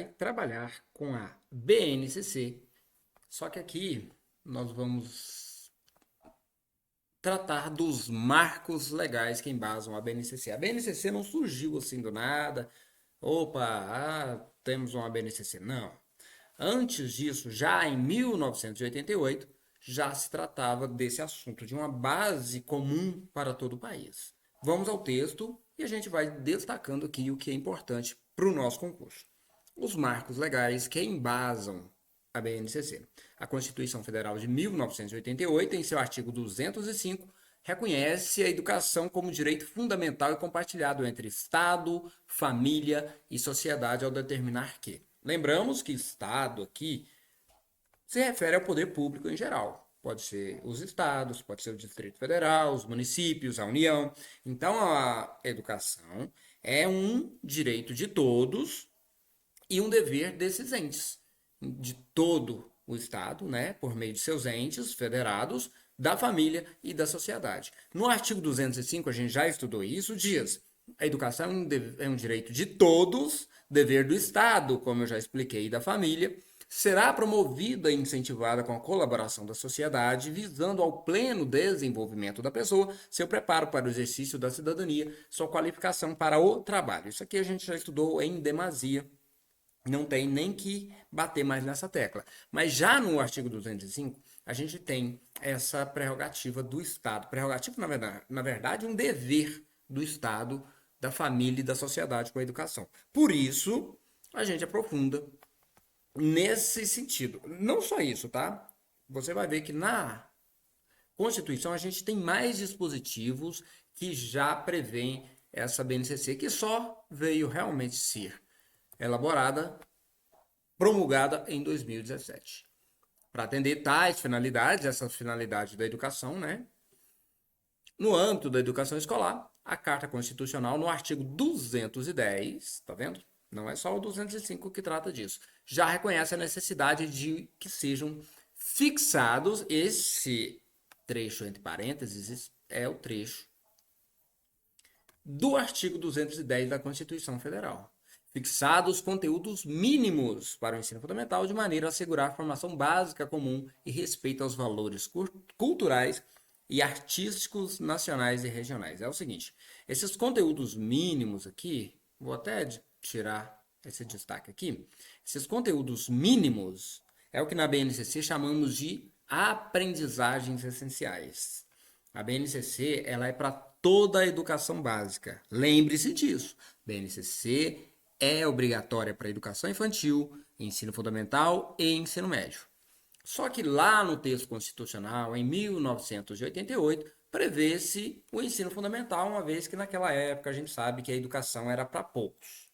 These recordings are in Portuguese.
Trabalhar com a BNCC, só que aqui nós vamos tratar dos marcos legais que embasam a BNCC. A BNCC não surgiu assim do nada, opa, temos uma BNCC. Não. Antes disso, já em 1988, já se tratava desse assunto, de uma base comum para todo o país. Vamos ao texto e a gente vai destacando aqui o que é importante para o nosso concurso. Os marcos legais que embasam a BNCC. A Constituição Federal de 1988, em seu artigo 205, reconhece a educação como direito fundamental e compartilhado entre Estado, família e sociedade ao determinar que. Lembramos que Estado aqui se refere ao poder público em geral. Pode ser os estados, pode ser o Distrito Federal, os municípios, a União. Então, a educação é um direito de todos e um dever desses entes, de todo o Estado, né, por meio de seus entes federados, da família e da sociedade. No artigo 205, a gente já estudou isso, diz: a educação é um direito de todos, dever do Estado, como eu já expliquei, e da família, será promovida e incentivada com a colaboração da sociedade, visando ao pleno desenvolvimento da pessoa, seu preparo para o exercício da cidadania, sua qualificação para o trabalho. Isso aqui a gente já estudou em demasia, não tem nem que bater mais nessa tecla. Mas já no artigo 205, a gente tem essa prerrogativa do Estado. Prerrogativa, na verdade, um dever do Estado, da família e da sociedade com a educação. Por isso, a gente aprofunda nesse sentido. Não só isso, tá? Você vai ver que na Constituição a gente tem mais dispositivos que já prevêem essa BNCC, que só veio realmente ser elaborada, promulgada em 2017. Para atender tais finalidades, essas finalidades da educação, né? No âmbito da educação escolar, a Carta Constitucional, no artigo 210, tá vendo? Não é só o 205 que trata disso. Já reconhece a necessidade de que sejam fixados, esse trecho entre parênteses é o trecho do artigo 210 da Constituição Federal. Fixados conteúdos mínimos para o ensino fundamental de maneira a assegurar a formação básica comum e respeito aos valores culturais e artísticos nacionais e regionais. É o seguinte, esses conteúdos mínimos aqui, vou até tirar esse destaque aqui, esses conteúdos mínimos é o que na BNCC chamamos de aprendizagens essenciais. A BNCC ela é para toda a educação básica. Lembre-se disso. BNCC é obrigatória para educação infantil, ensino fundamental e ensino médio. Só que lá no texto constitucional, em 1988, prevê-se o ensino fundamental, uma vez que naquela época a gente sabe que a educação era para poucos.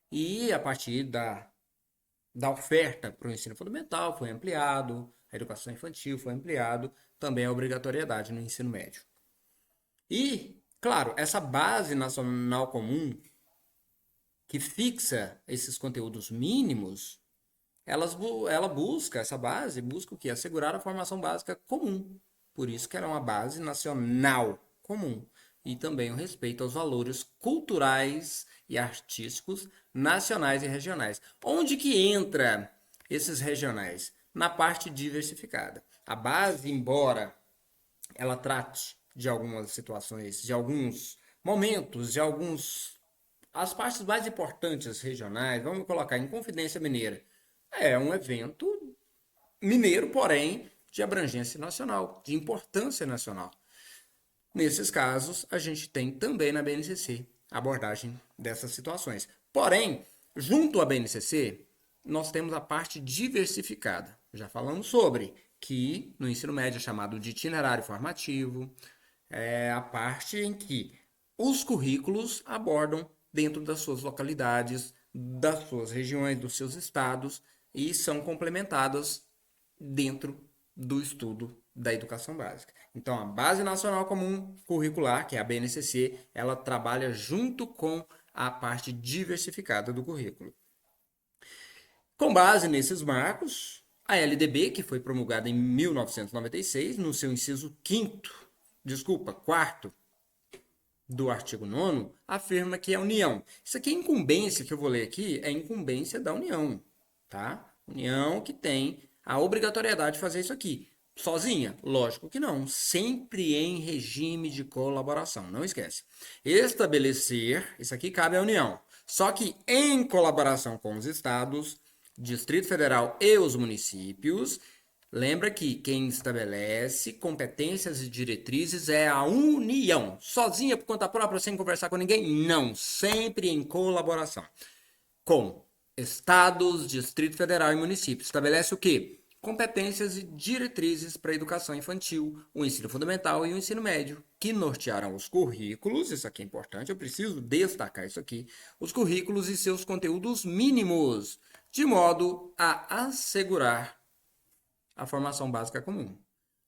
E a partir da oferta para o ensino fundamental foi ampliado, a educação infantil foi ampliado, também a obrigatoriedade no ensino médio. E, claro, essa base nacional comum que fixa esses conteúdos mínimos, ela busca, essa base busca o quê? Assegurar a formação básica comum. Por isso que ela é uma base nacional comum. E também o respeito aos valores culturais e artísticos nacionais e regionais. Onde que entra esses regionais? Na parte diversificada. A base, embora ela trate de algumas situações, de alguns momentos, de alguns as partes mais importantes regionais, vamos colocar em Confidência Mineira. É um evento mineiro, porém de abrangência nacional, de importância nacional. Nesses casos, a gente tem também na BNCC a abordagem dessas situações. Porém, junto à BNCC, nós temos a parte diversificada. Já falamos sobre que no ensino médio é chamado de itinerário formativo, é a parte em que os currículos abordam dentro das suas localidades, das suas regiões, dos seus estados e são complementadas dentro do estudo da educação básica. Então, a Base Nacional Comum Curricular, que é a BNCC, ela trabalha junto com a parte diversificada do currículo. Com base nesses marcos, a LDB, que foi promulgada em 1996, no seu inciso 5º, desculpa, 4º, do artigo 9º afirma que a União. Isso aqui é incumbência que eu vou ler aqui, é incumbência da União, tá? União que tem a obrigatoriedade de fazer isso aqui. Sozinha? Lógico que não. Sempre em regime de colaboração. Não esquece. Estabelecer, isso aqui cabe à União. Só que em colaboração com os estados, Distrito Federal e os municípios. Lembra que quem estabelece competências e diretrizes é a União. Sozinha por conta própria, sem conversar com ninguém? Não. Sempre em colaboração com estados, Distrito Federal e municípios. Estabelece o quê? Competências e diretrizes para a educação infantil, o ensino fundamental e o ensino médio, que nortearão os currículos, isso aqui é importante, eu preciso destacar isso aqui, os currículos e seus conteúdos mínimos, de modo a assegurar a formação básica comum.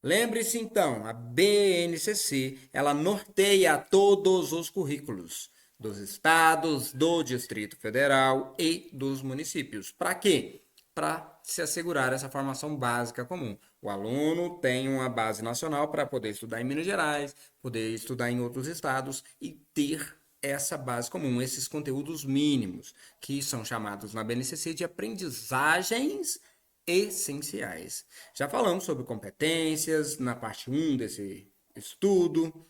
Lembre-se então, a BNCC, ela norteia todos os currículos dos estados, do Distrito Federal e dos municípios. Para quê? Para se assegurar essa formação básica comum. O aluno tem uma base nacional para poder estudar em Minas Gerais, poder estudar em outros estados e ter essa base comum, esses conteúdos mínimos, que são chamados na BNCC de aprendizagens essenciais. Já falamos sobre competências na parte 1 desse estudo.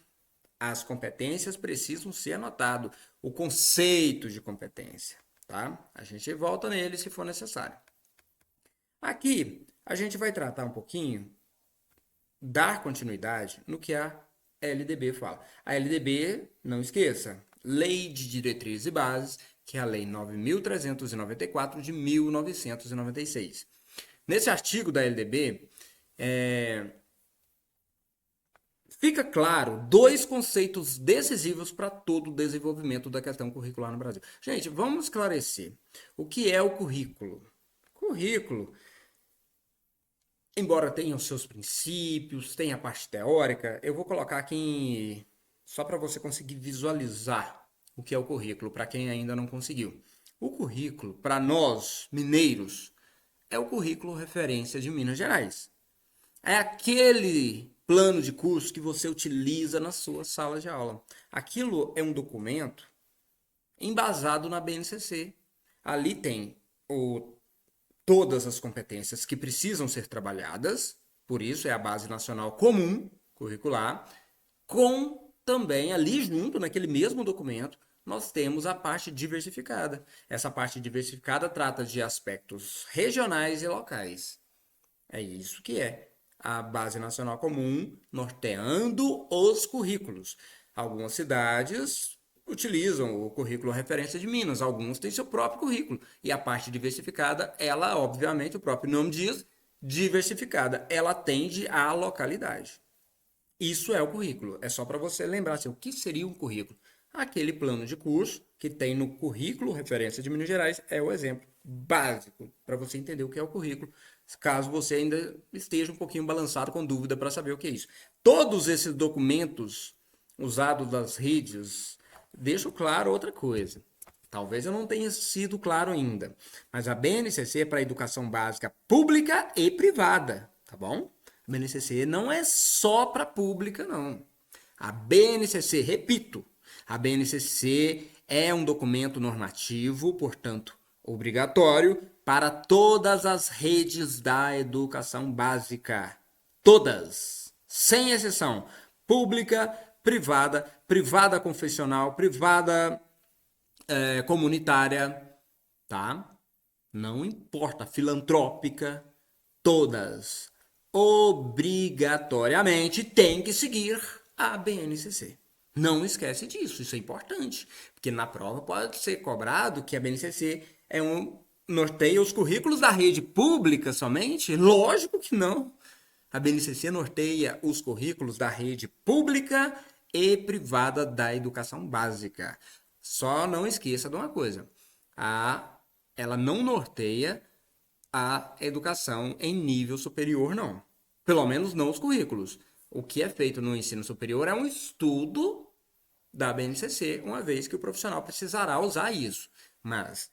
As competências precisam ser anotado, o conceito de competência, tá? A gente volta nele se for necessário. Aqui a gente vai tratar um pouquinho, dar continuidade no que a LDB fala. A LDB, não esqueça, Lei de Diretrizes e Bases, que é a Lei 9.394 de 1996. Nesse artigo da LDB, fica claro dois conceitos decisivos para todo o desenvolvimento da questão curricular no Brasil. Gente, vamos esclarecer o que é o currículo. Currículo, embora tenha os seus princípios, tenha a parte teórica, eu vou colocar aqui só para você conseguir visualizar o que é o currículo, para quem ainda não conseguiu. O currículo, para nós, mineiros, é o currículo referência de Minas Gerais. É aquele plano de curso que você utiliza na sua sala de aula. Aquilo é um documento embasado na BNCC. Ali tem todas as competências que precisam ser trabalhadas, por isso é a Base Nacional Comum Curricular, com também ali junto, naquele mesmo documento, nós temos a parte diversificada. Essa parte diversificada trata de aspectos regionais e locais. É isso que é a Base Nacional Comum norteando os currículos. Algumas cidades utilizam o currículo referência de Minas, alguns têm seu próprio currículo. E a parte diversificada, ela, obviamente, o próprio nome diz, diversificada. Ela atende à localidade. Isso é o currículo. É só para você lembrar assim, o que seria um currículo. Aquele plano de curso que tem no currículo referência de Minas Gerais é o exemplo básico para você entender o que é o currículo, caso você ainda esteja um pouquinho balançado com dúvida para saber o que é isso. Todos esses documentos usados das redes deixam claro outra coisa. Talvez eu não tenha sido claro ainda, mas a BNCC é para a educação básica pública e privada, tá bom? A BNCC não é só para pública, não. A BNCC, repito, a BNCC é um documento normativo, portanto, obrigatório para todas as redes da educação básica. Todas, sem exceção. Pública, privada, privada confessional, privada comunitária, tá? Não importa, filantrópica, todas obrigatoriamente têm que seguir a BNCC. Não esquece disso, isso é importante, porque na prova pode ser cobrado que a BNCC norteia os currículos da rede pública somente? Lógico que não. A BNCC norteia os currículos da rede pública e privada da educação básica. Só não esqueça de uma coisa, ela não norteia a educação em nível superior, não. Pelo menos não os currículos. O que é feito no ensino superior é um estudo da BNCC, uma vez que o profissional precisará usar isso. Mas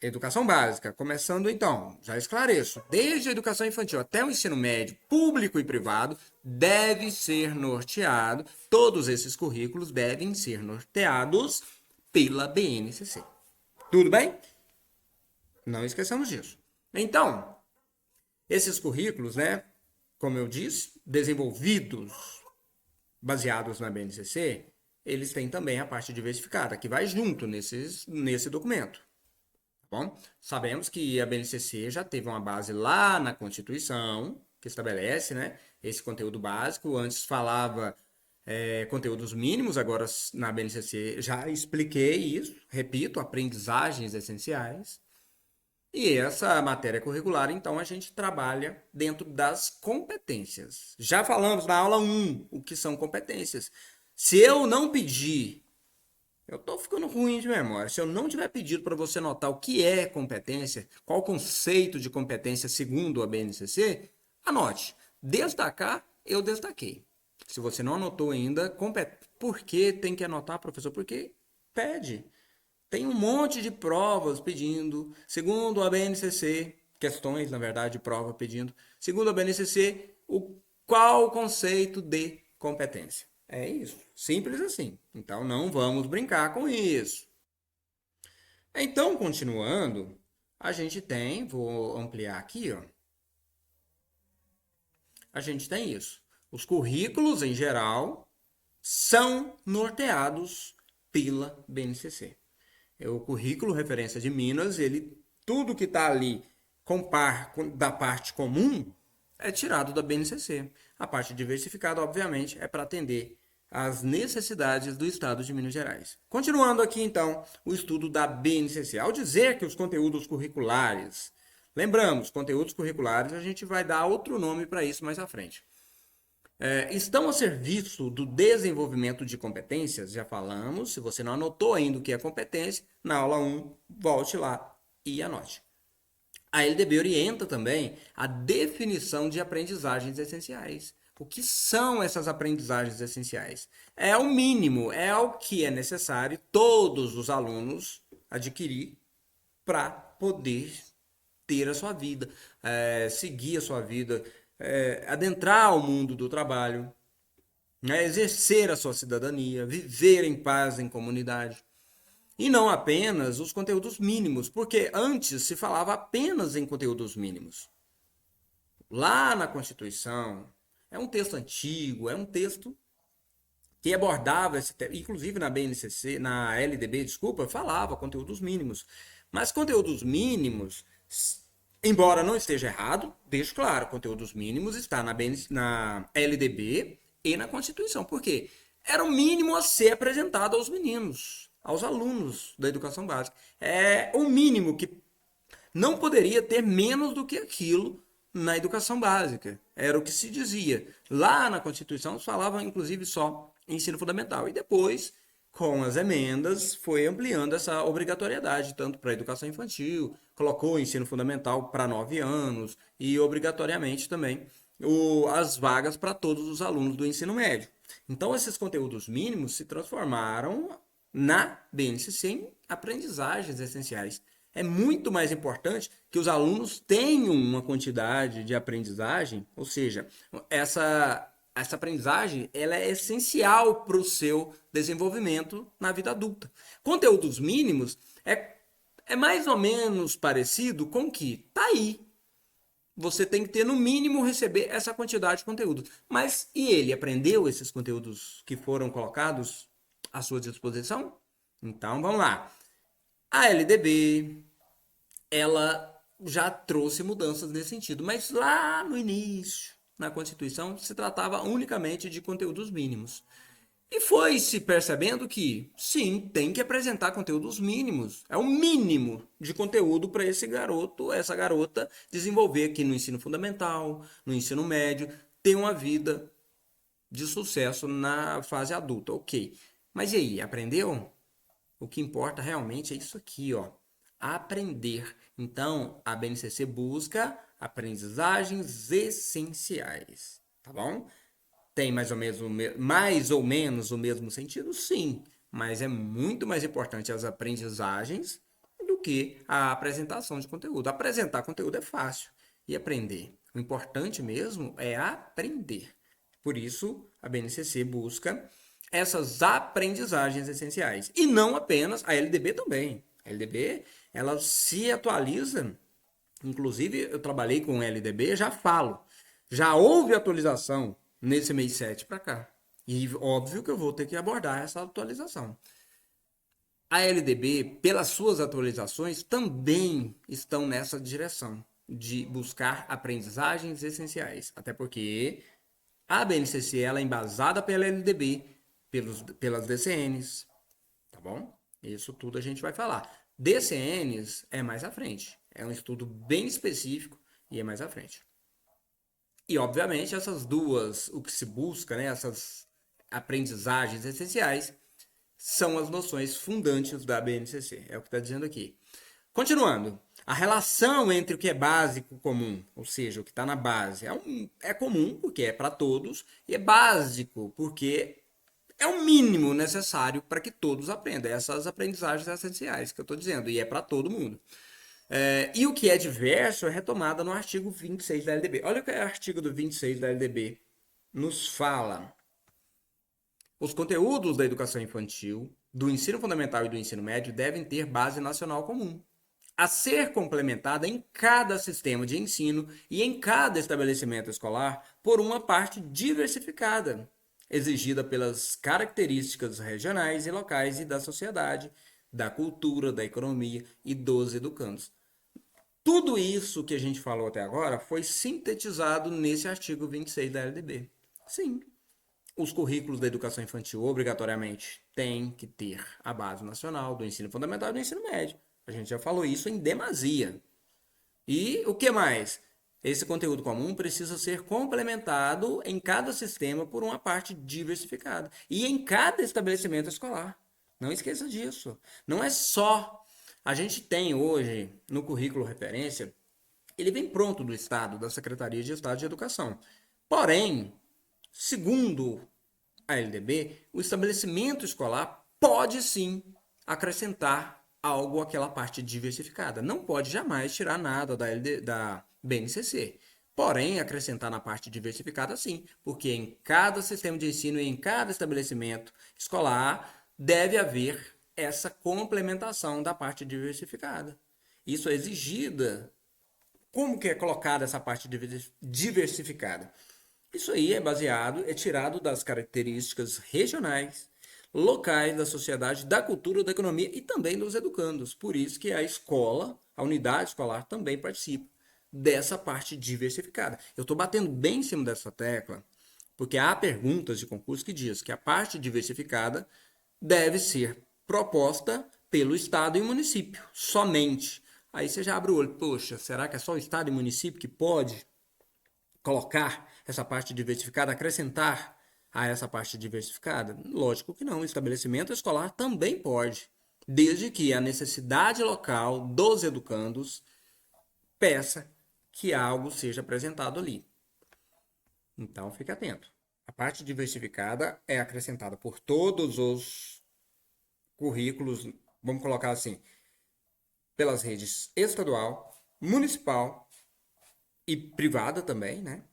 Educação básica, começando então, já esclareço, desde a educação infantil até o ensino médio, público e privado, deve ser norteado, todos esses currículos devem ser norteados pela BNCC. Tudo bem? Não esqueçamos disso. Então, esses currículos, né, como eu disse, desenvolvidos, baseados na BNCC, eles têm também a parte diversificada, que vai junto nesse documento. Bom, sabemos que a BNCC já teve uma base lá na Constituição, que estabelece, né, esse conteúdo básico. Antes falava conteúdos mínimos, agora na BNCC já expliquei isso. Repito, aprendizagens essenciais. E essa matéria curricular, então, a gente trabalha dentro das competências. Já falamos na aula 1 o que são competências. Se eu não pedir, eu estou ficando ruim de memória. Se eu não tiver pedido para você notar o que é competência, qual o conceito de competência segundo a BNCC, anote. Destacar, eu destaquei. Se você não anotou ainda, por que tem que anotar, professor? Porque pede. Tem um monte de provas pedindo, segundo a BNCC, questões, na verdade, de prova pedindo, segundo a BNCC, qual o conceito de competência. É isso, simples assim. Então não vamos brincar com isso. Então, continuando, a gente tem, vou ampliar aqui, ó. A gente tem isso. Os currículos, em geral, são norteados pela BNCC. O currículo referência de Minas, tudo que está ali da parte comum é tirado da BNCC. A parte diversificada, obviamente, é para atender às necessidades do Estado de Minas Gerais. Continuando aqui, então, o estudo da BNCC. Ao dizer que os conteúdos curriculares, lembramos, conteúdos curriculares, a gente vai dar outro nome para isso mais à frente. Estão a serviço do desenvolvimento de competências, já falamos. Se você não anotou ainda o que é competência, na aula 1, volte lá e anote. A LDB orienta também a definição de aprendizagens essenciais. O que são essas aprendizagens essenciais? É o mínimo, é o que é necessário todos os alunos adquirir para poder ter a sua vida, seguir a sua vida, adentrar o mundo do trabalho, né, exercer a sua cidadania, viver em paz em comunidade. E não apenas os conteúdos mínimos, porque antes se falava apenas em conteúdos mínimos. Lá na Constituição, é um texto antigo, é um texto que abordava esse tema, inclusive na BNCC, na LDB, desculpa, falava conteúdos mínimos. Mas conteúdos mínimos, embora não esteja errado, deixo claro, conteúdos mínimos está na LDB e na Constituição. Por quê? Era o mínimo a ser apresentado aos meninos, aos alunos da educação básica. É o mínimo que não poderia ter menos do que aquilo na educação básica. Era o que se dizia. Lá na Constituição se falava, inclusive, só ensino fundamental. E depois, com as emendas, foi ampliando essa obrigatoriedade, tanto para a educação infantil, colocou o ensino fundamental para 9 anos e, obrigatoriamente, também as vagas para todos os alunos do ensino médio. Então, esses conteúdos mínimos se transformaram na BNCC em aprendizagens essenciais. É muito mais importante que os alunos tenham uma quantidade de aprendizagem, ou seja, essa aprendizagem ela é essencial para o seu desenvolvimento na vida adulta. Conteúdos mínimos é mais ou menos parecido com que tá aí. Você tem que ter, no mínimo, receber essa quantidade de conteúdo. Mas e ele aprendeu esses conteúdos que foram colocados à sua disposição? Então, vamos lá. A LDB, ela já trouxe mudanças nesse sentido, mas lá no início, na Constituição, se tratava unicamente de conteúdos mínimos. E foi se percebendo que, sim, tem que apresentar conteúdos mínimos. É o mínimo de conteúdo para esse garoto, essa garota, desenvolver aqui no ensino fundamental, no ensino médio, ter uma vida de sucesso na fase adulta. Ok. Mas e aí, aprendeu? O que importa realmente é isso aqui, ó. Aprender. Então, a BNCC busca aprendizagens essenciais, tá bom? Tem mais ou menos o mesmo sentido? Sim, mas é muito mais importante as aprendizagens do que a apresentação de conteúdo. Apresentar conteúdo é fácil e aprender. O importante mesmo é aprender. Por isso, a BNCC busca essas aprendizagens essenciais. E não apenas a LDB também. A LDB, ela se atualiza. Inclusive, eu trabalhei com LDB, já falo. Já houve atualização nesse mês 7 para cá. E óbvio que eu vou ter que abordar essa atualização. A LDB, pelas suas atualizações, também estão nessa direção de buscar aprendizagens essenciais. Até porque a BNCC ela é embasada pela LDB, pelas DCNs, tá bom? Isso tudo a gente vai falar. DCNs é mais à frente. É um estudo bem específico e é mais à frente. E, obviamente, essas duas, o que se busca, né, essas aprendizagens essenciais, são as noções fundantes da BNCC. É o que está dizendo aqui. Continuando. A relação entre o que é básico e comum, ou seja, o que está na base, é comum, porque é para todos, e é básico, porque é o mínimo necessário para que todos aprendam. Essas aprendizagens essenciais que eu estou dizendo, e é para todo mundo. E o que é diverso é retomada no artigo 26 da LDB. Olha o que é o artigo do 26 da LDB nos fala. Os conteúdos da educação infantil, do ensino fundamental e do ensino médio devem ter base nacional comum, a ser complementada em cada sistema de ensino e em cada estabelecimento escolar por uma parte diversificada, exigida pelas características regionais e locais e da sociedade, da cultura, da economia e dos educandos. Tudo isso que a gente falou até agora foi sintetizado nesse artigo 26 da LDB. Sim, os currículos da educação infantil obrigatoriamente têm que ter a base nacional do ensino fundamental e do ensino médio. A gente já falou isso em demasia. E o que mais? Esse conteúdo comum precisa ser complementado em cada sistema por uma parte diversificada e em cada estabelecimento escolar. Não esqueça disso. Não é só. A gente tem hoje no currículo referência, ele vem pronto do Estado, da Secretaria de Estado de Educação. Porém, segundo a LDB, o estabelecimento escolar pode sim acrescentar algo àquela parte diversificada. Não pode jamais tirar nada da BNCC. Porém, acrescentar na parte diversificada sim, porque em cada sistema de ensino e em cada estabelecimento escolar deve haver essa complementação da parte diversificada. Isso é exigida. Como que é colocada essa parte diversificada? Isso aí é tirado das características regionais, locais da sociedade, da cultura, da economia e também dos educandos. Por isso que a escola, a unidade escolar também participa dessa parte diversificada. Eu estou batendo bem em cima dessa tecla, porque há perguntas de concurso que diz que a parte diversificada deve ser proposta pelo Estado e município, somente. Aí você já abre o olho, poxa, será que é só o Estado e município que pode colocar essa parte diversificada, acrescentar a essa parte diversificada? Lógico que não, o estabelecimento escolar também pode, desde que a necessidade local dos educandos peça que algo seja apresentado ali. Então, fique atento. A parte diversificada é acrescentada por todos os currículos, vamos colocar assim, pelas redes estadual, municipal e privada também, né?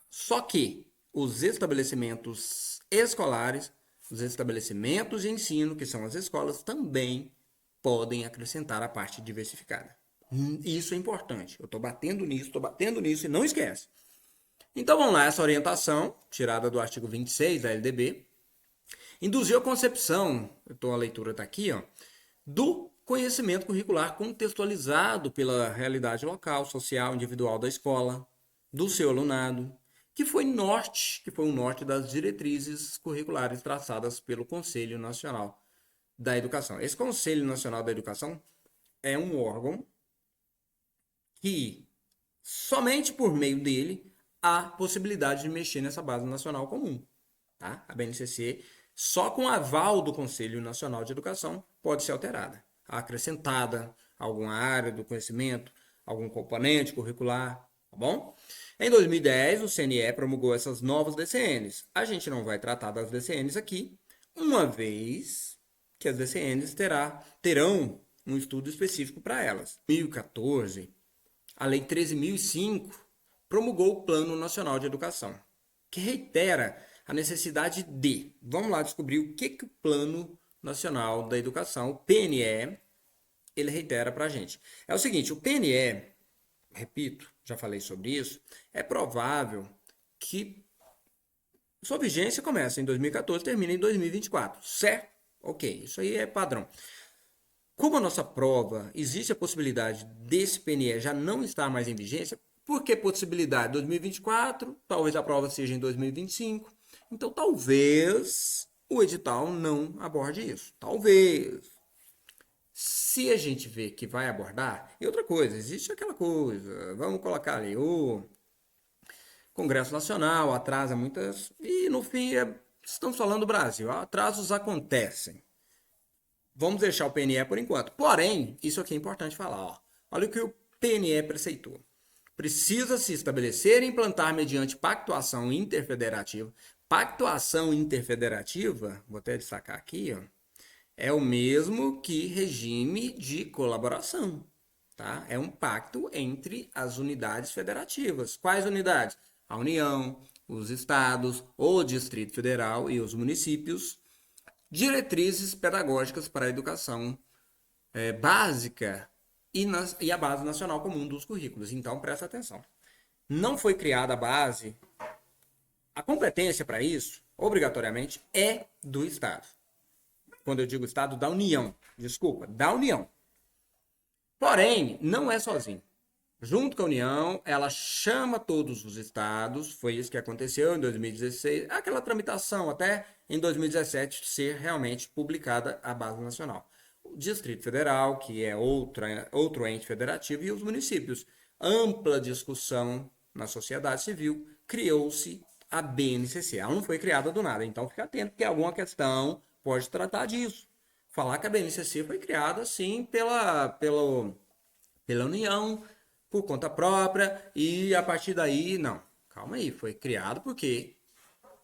Só que os estabelecimentos escolares, os estabelecimentos de ensino, que são as escolas, também podem acrescentar a parte diversificada. Isso é importante. Eu estou batendo nisso e não esquece. Então vamos lá, essa orientação, tirada do artigo 26 da LDB, induziu a concepção, a leitura está aqui, ó, do conhecimento curricular contextualizado pela realidade local, social, individual da escola, do seu alunado, que foi um norte das diretrizes curriculares traçadas pelo Conselho Nacional da Educação. Esse Conselho Nacional da Educação é um órgão que somente por meio dele há possibilidade de mexer nessa base nacional comum. Tá? A BNCC, só com aval do Conselho Nacional de Educação, pode ser alterada, acrescentada alguma área do conhecimento, algum componente curricular, tá bom? Em 2010, o CNE promulgou essas novas DCNs. A gente não vai tratar das DCNs aqui, uma vez que as DCNs terão um estudo específico para elas. Em 2014, a Lei 13.005 promulgou o Plano Nacional de Educação, que reitera a necessidade de, vamos lá descobrir o que o Plano Nacional da Educação, o PNE, ele reitera para a gente. É o seguinte, o PNE, repito, já falei sobre isso, é provável que sua vigência começa em 2014 e termina em 2024, certo? Ok, isso aí é padrão. Como a nossa prova, existe a possibilidade desse PNE já não estar mais em vigência. Por que possibilidade? 2024, talvez a prova seja em 2025. Então, talvez o edital não aborde isso. Talvez. Se a gente vê que vai abordar, e outra coisa, existe aquela coisa, vamos colocar ali, o Congresso Nacional atrasa muitas, e no fim, estamos falando do Brasil, atrasos acontecem. Vamos deixar o PNE por enquanto. Porém, isso aqui é importante falar. Ó. Olha o que o PNE preceitua. Precisa se estabelecer e implantar mediante pactuação interfederativa. Pactuação interfederativa, vou até destacar aqui, ó, é o mesmo que regime de colaboração. Tá? É um pacto entre as unidades federativas. Quais unidades? A União, os estados, o Distrito Federal e os municípios. Diretrizes pedagógicas para a educação básica e a base nacional comum dos currículos. Então, presta atenção. Não foi criada a base, a competência para isso, obrigatoriamente, é do Estado. Quando eu digo Estado, da União. Desculpa, da União. Porém, não é sozinho. Junto com a União, ela chama todos os estados, foi isso que aconteceu em 2016, aquela tramitação até em 2017 ser realmente publicada a base nacional. O Distrito Federal, que é outro ente federativo, e os municípios. Ampla discussão na sociedade civil, criou-se a BNCC. Ela não foi criada do nada, então fica atento que alguma questão pode tratar disso. Falar que a BNCC foi criada, sim, pela União, por conta própria, e a partir daí, não. Calma aí, foi criado porque,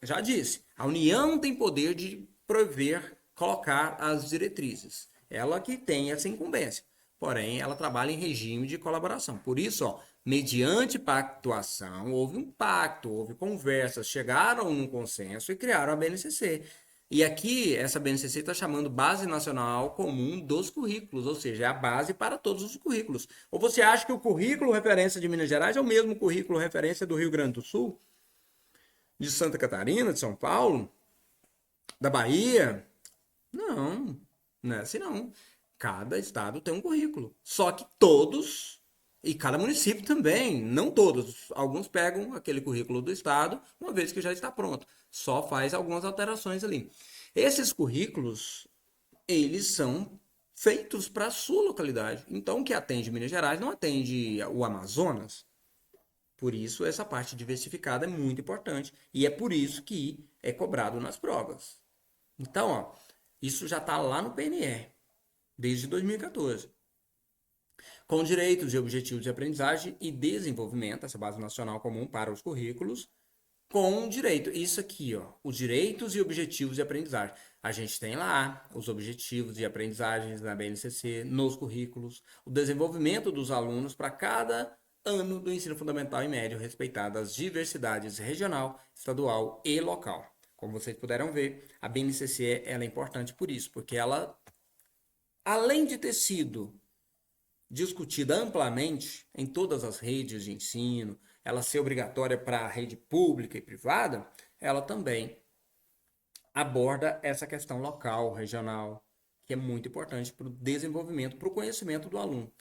já disse, a União tem poder de prover, colocar as diretrizes. Ela que tem essa incumbência. Porém, ela trabalha em regime de colaboração. Por isso, ó, mediante pactuação, houve um pacto, houve conversas, chegaram num consenso e criaram a BNCC. E aqui, essa BNCC está chamando Base Nacional Comum dos Currículos, ou seja, é a base para todos os currículos. Ou você acha que o currículo referência de Minas Gerais é o mesmo currículo referência do Rio Grande do Sul, de Santa Catarina, de São Paulo, da Bahia? Não, não é assim não. Cada estado tem um currículo. Só que todos, e cada município também, não todos, alguns pegam aquele currículo do estado, uma vez que já está pronto. Só faz algumas alterações ali. Esses currículos, eles são feitos para a sua localidade. Então, o que atende Minas Gerais não atende o Amazonas. Por isso, essa parte diversificada é muito importante. E é por isso que é cobrado nas provas. Então, ó, isso já está lá no PNE, desde 2014. Com direitos e objetivos de aprendizagem e desenvolvimento, essa base nacional comum para os currículos, com direito. Isso aqui, ó, os direitos e objetivos de aprendizagem. A gente tem lá os objetivos de aprendizagens na BNCC, nos currículos, o desenvolvimento dos alunos para cada ano do ensino fundamental e médio, respeitadas as diversidades regional, estadual e local. Como vocês puderam ver, a BNCC ela é importante por isso, porque ela, além de ter sido discutida amplamente em todas as redes de ensino, ela ser obrigatória para a rede pública e privada, ela também aborda essa questão local, regional, que é muito importante para o desenvolvimento, para o conhecimento do aluno.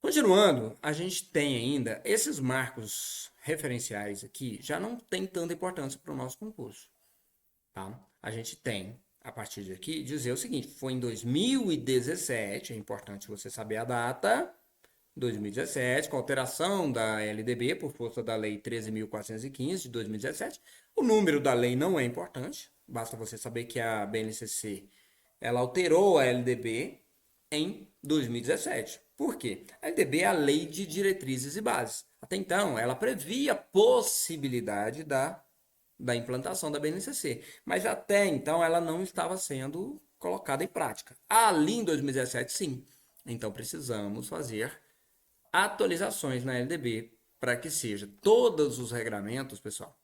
Continuando, a gente tem ainda esses marcos referenciais aqui, já não tem tanta importância para o nosso concurso. Tá? A gente tem, a partir de aqui, dizer o seguinte, foi em 2017, é importante você saber a data, 2017, com alteração da LDB por força da Lei 13.415 de 2017. O número da lei não é importante, basta você saber que a BNCC ela alterou a LDB em 2017. Por quê? A LDB é a Lei de Diretrizes e Bases. Até então, ela previa a possibilidade da implantação da BNCC, mas até então ela não estava sendo colocada em prática. Ali em 2017, sim. Então precisamos fazer atualizações na LDB para que seja todos os regramentos, pessoal,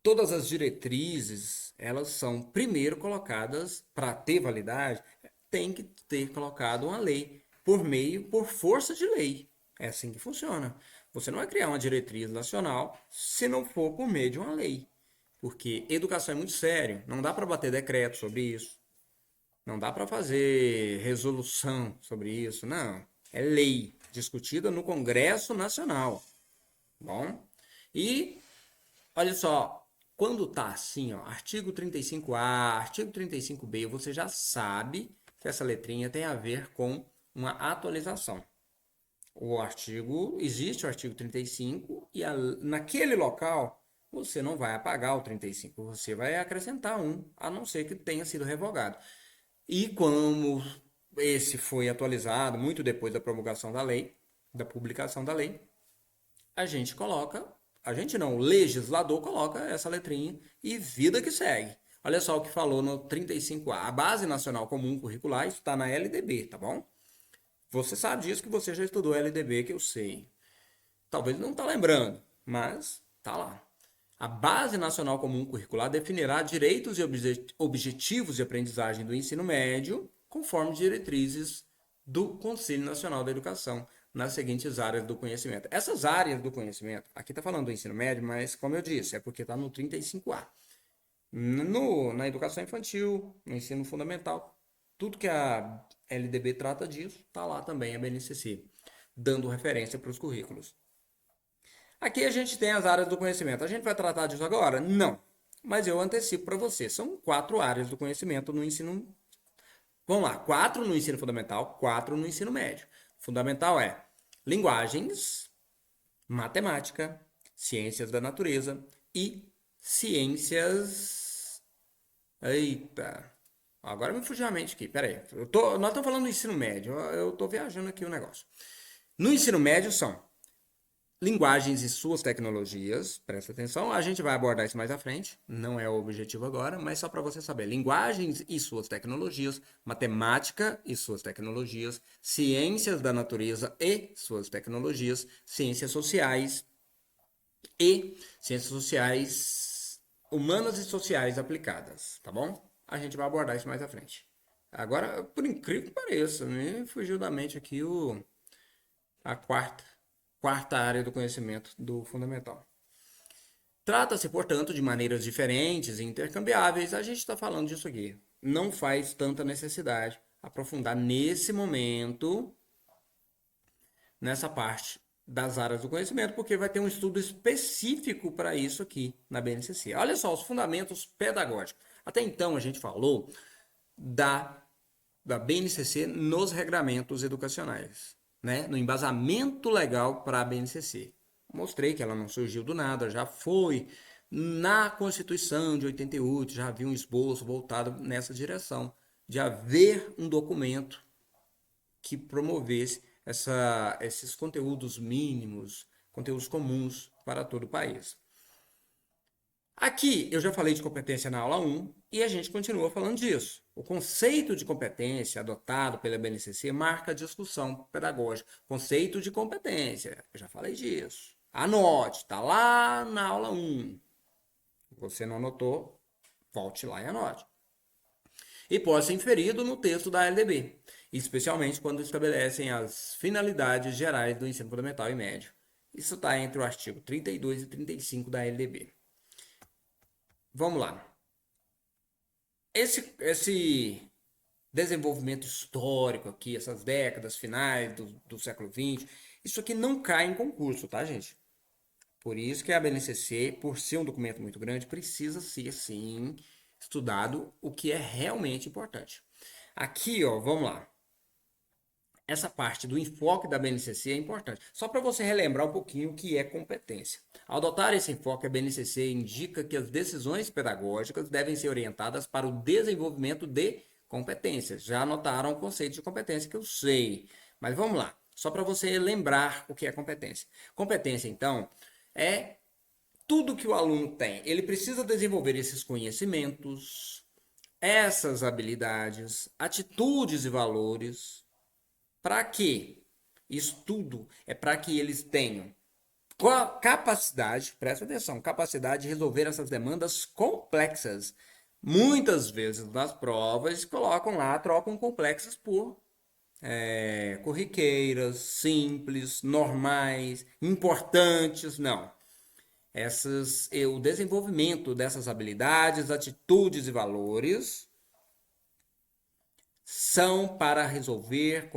todas as diretrizes, elas são primeiro colocadas para ter validade, tem que ter colocado uma lei por força de lei. É assim que funciona. Você não vai criar uma diretriz nacional se não for por meio de uma lei. Porque educação é muito sério, não dá para bater decreto sobre isso, não dá para fazer resolução sobre isso, não. É lei discutida no Congresso Nacional. Bom? E olha só, quando tá assim, ó, artigo 35A, artigo 35B, você já sabe que essa letrinha tem a ver com uma atualização. Existe o artigo 35 e naquele local você não vai apagar o 35, você vai acrescentar um, a não ser que tenha sido revogado. E como esse foi atualizado muito depois da promulgação da lei, da publicação da lei, a gente não, o legislador coloca essa letrinha e vida que segue. Olha só o que falou no 35A. A Base Nacional Comum Curricular, isso está na LDB, tá bom? Você sabe disso que você já estudou LDB, que eu sei. Talvez não está lembrando, mas tá lá. A Base Nacional Comum Curricular definirá direitos e objetivos de aprendizagem do ensino médio, conforme diretrizes do Conselho Nacional da Educação, nas seguintes áreas do conhecimento. Essas áreas do conhecimento, aqui está falando do ensino médio, mas como eu disse, é porque está no 35A. Na educação infantil, no ensino fundamental, tudo que a LDB trata disso, está lá também a BNCC, dando referência para os currículos. Aqui a gente tem as áreas do conhecimento. A gente vai tratar disso agora? Não. Mas eu antecipo para você. São 4 áreas do conhecimento no ensino. Vamos lá, 4 no ensino fundamental, 4 no ensino médio. Fundamental é linguagens, matemática, ciências da natureza e ciências. Eita! Agora me fugiu a mente aqui. Pera aí. Nós estamos falando do ensino médio. Eu estou viajando aqui o negócio. No ensino médio são linguagens e suas tecnologias, presta atenção, a gente vai abordar isso mais à frente, não é o objetivo agora, mas só para você saber. Linguagens e suas tecnologias, matemática e suas tecnologias, ciências da natureza e suas tecnologias, ciências sociais humanas e sociais aplicadas, tá bom? A gente vai abordar isso mais à frente. Agora, por incrível que pareça, me fugiu da mente aqui a quarta área do conhecimento do fundamental. Trata-se, portanto, de maneiras diferentes e intercambiáveis. A gente está falando disso aqui. Não faz tanta necessidade aprofundar nesse momento, nessa parte das áreas do conhecimento, porque vai ter um estudo específico para isso aqui na BNCC. Olha só, os fundamentos pedagógicos. Até então a gente falou da BNCC nos regramentos educacionais, né? No embasamento legal para a BNCC. Mostrei que ela não surgiu do nada, já foi na Constituição de 88, já havia um esboço voltado nessa direção, de haver um documento que promovesse esses conteúdos mínimos, conteúdos comuns para todo o país. Aqui eu já falei de competência na aula 1 e a gente continua falando disso. O conceito de competência adotado pela BNCC marca a discussão pedagógica. Conceito de competência, eu já falei disso. Anote, está lá na aula 1. Você não anotou, volte lá e anote. E pode ser inferido no texto da LDB, especialmente quando estabelecem as finalidades gerais do ensino fundamental e médio. Isso está entre o artigo 32 e 35 da LDB. Vamos lá. Esse desenvolvimento histórico aqui, essas décadas finais do século XX, isso aqui não cai em concurso, tá, gente? Por isso que a BNCC, por ser um documento muito grande, precisa ser, sim, estudado o que é realmente importante. Aqui, ó, vamos lá. Essa parte do enfoque da BNCC é importante. Só para você relembrar um pouquinho o que é competência. Ao adotar esse enfoque, a BNCC indica que as decisões pedagógicas devem ser orientadas para o desenvolvimento de competências. Já anotaram o conceito de competência que eu sei. Mas vamos lá. Só para você lembrar o que é competência. Competência, então, é tudo que o aluno tem. Ele precisa desenvolver esses conhecimentos, essas habilidades, atitudes e valores. Para quê? Isso tudo é para que eles tenham capacidade, presta atenção, capacidade de resolver essas demandas complexas. Muitas vezes nas provas colocam lá, trocam complexas por corriqueiras, simples, normais, importantes. Não. O desenvolvimento dessas habilidades, atitudes e valores são para resolver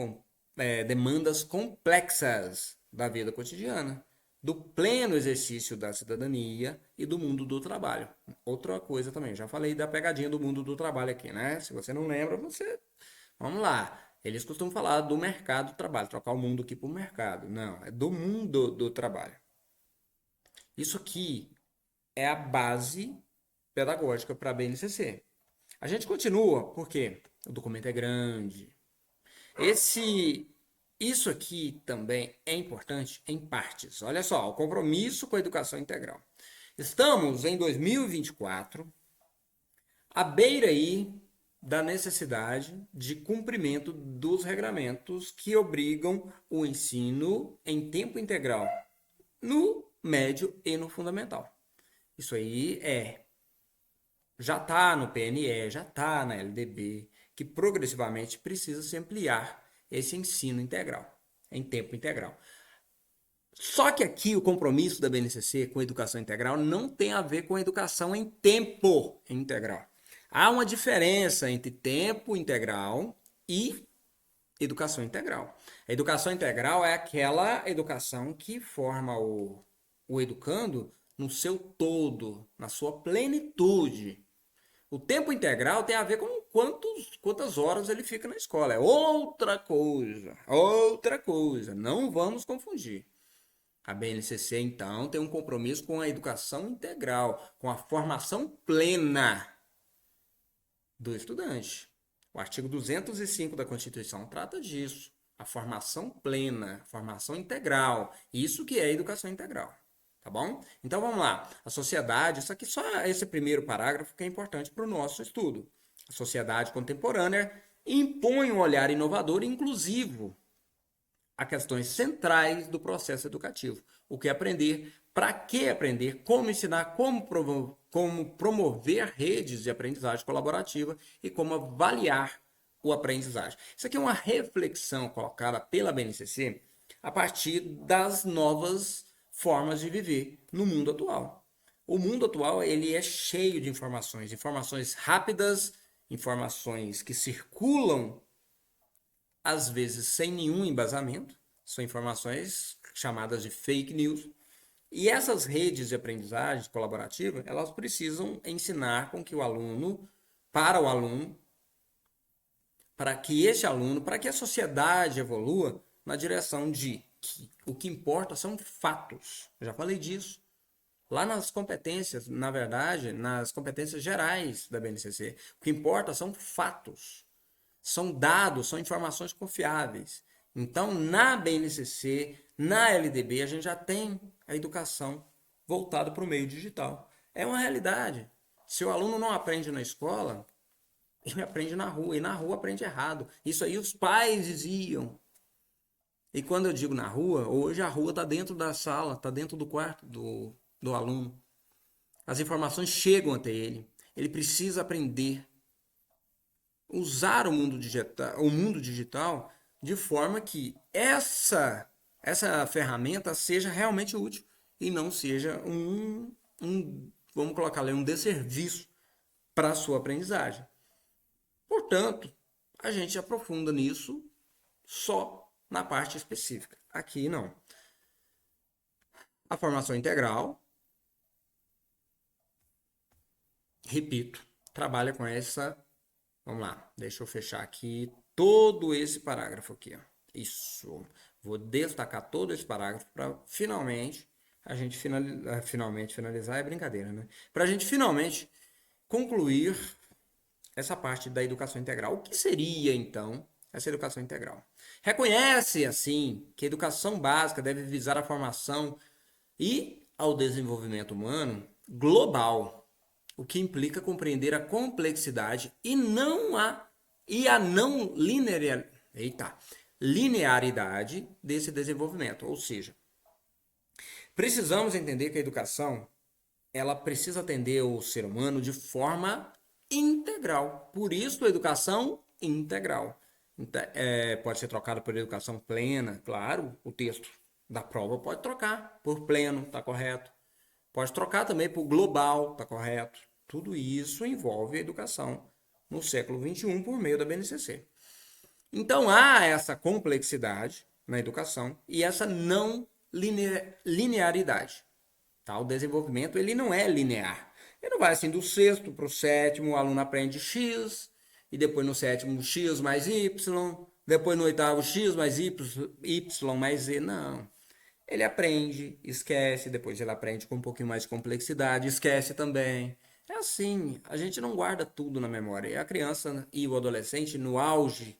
demandas complexas da vida cotidiana, do pleno exercício da cidadania e do mundo do trabalho. Outra coisa também, já falei da pegadinha do mundo do trabalho aqui, né? Se você não lembra, você. Vamos lá. Eles costumam falar do mercado do trabalho, trocar o mundo aqui por mercado. Não, é do mundo do trabalho. Isso aqui é a base pedagógica para a BNCC. A gente continua porque o documento é grande. Isso aqui também é importante em partes. Olha só, o compromisso com a educação integral. Estamos em 2024, à beira aí da necessidade de cumprimento dos regramentos que obrigam o ensino em tempo integral no médio e no fundamental. Isso aí já está no PNE, já está na LDB, que progressivamente precisa se ampliar esse ensino integral, em tempo integral. Só que aqui o compromisso da BNCC com a educação integral não tem a ver com a educação em tempo integral. Há uma diferença entre tempo integral e educação integral. A educação integral é aquela educação que forma o educando no seu todo, na sua plenitude. O tempo integral tem a ver com quantas horas ele fica na escola. É outra coisa, outra coisa. Não vamos confundir. A BNCC, então, tem um compromisso com a educação integral, com a formação plena do estudante. O artigo 205 da Constituição trata disso. A formação plena, formação integral. Isso que é educação integral. Tá bom? Então vamos lá. A sociedade, isso aqui só esse primeiro parágrafo que é importante para o nosso estudo. A sociedade contemporânea impõe um olhar inovador e inclusivo a questões centrais do processo educativo. O que aprender, para que aprender, como ensinar, como promover redes de aprendizagem colaborativa e como avaliar o aprendizagem. Isso aqui é uma reflexão colocada pela BNCC a partir das novas formas de viver no mundo atual. O mundo atual ele é cheio de informações, informações rápidas, informações que circulam às vezes sem nenhum embasamento, são informações chamadas de fake news. E essas redes de aprendizagem colaborativa, elas precisam ensinar com que o aluno, para que esse aluno, para que a sociedade evolua na direção de que o que importa são fatos. Eu já falei disso. Lá nas competências, na verdade, nas competências gerais da BNCC, o que importa são fatos. São dados, são informações confiáveis. Então, na BNCC, na LDB, a gente já tem a educação voltada para o meio digital. É uma realidade. Se o aluno não aprende na escola, ele aprende na rua, e na rua aprende errado. Isso aí os pais diziam. E quando eu digo na rua, hoje a rua está dentro da sala, está dentro do quarto do aluno. As informações chegam até ele. Ele precisa aprender usar o mundo digital de forma que essa ferramenta seja realmente útil e não seja vamos colocar ali, um desserviço para a sua aprendizagem. Portanto, a gente aprofunda nisso só na parte específica. Aqui não. A formação integral, repito, trabalha com essa. Vamos lá, deixa eu fechar aqui todo esse parágrafo aqui. Ó. Isso. Vou destacar todo esse parágrafo para finalmente a gente finalizar é brincadeira, né? Para a gente finalmente concluir essa parte da educação integral. O que seria, então, essa educação integral? Reconhece, assim, que a educação básica deve visar a formação e ao desenvolvimento humano global, o que implica compreender a complexidade e a não linearidade desse desenvolvimento. Ou seja, precisamos entender que a educação ela precisa atender o ser humano de forma integral. Por isso, a educação integral. Pode ser trocada por educação plena, claro, o texto da prova pode trocar por pleno, está correto. Pode trocar também por global, está correto. Tudo isso envolve a educação no século XXI por meio da BNCC. Então há essa complexidade na educação e essa não linearidade. Tá? O desenvolvimento ele não é linear. Ele não vai assim do sexto para o sétimo, o aluno aprende X, e depois no sétimo X mais Y, depois no oitavo X mais Y mais Z. Não. Ele aprende, esquece, depois ele aprende com um pouquinho mais de complexidade, esquece também. É assim, a gente não guarda tudo na memória. E a criança e o adolescente, no auge,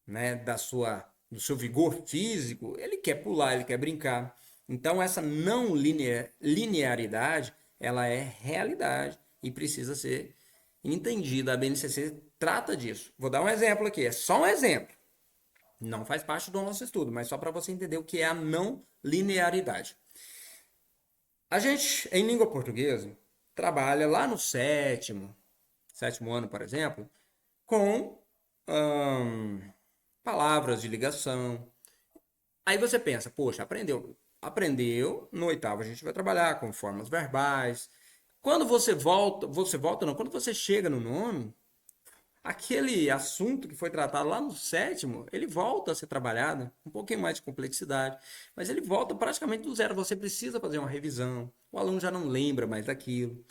né, do seu vigor físico, ele quer pular, ele quer brincar. Então, essa não linearidade, ela é realidade e precisa ser entendida. A BNCC trata disso. Vou dar um exemplo aqui, é só um exemplo. Não faz parte do nosso estudo, mas só para você entender o que é a não linearidade. A gente, em língua portuguesa, trabalha lá no sétimo ano, por exemplo, com palavras de ligação. Aí você pensa, poxa, aprendeu, no oitavo a gente vai trabalhar com formas verbais. Quando quando você chega no nono, aquele assunto que foi tratado lá no sétimo, ele volta a ser trabalhado, um pouquinho mais de complexidade, mas ele volta praticamente do zero. Você precisa fazer uma revisão, o aluno já não lembra mais daquilo.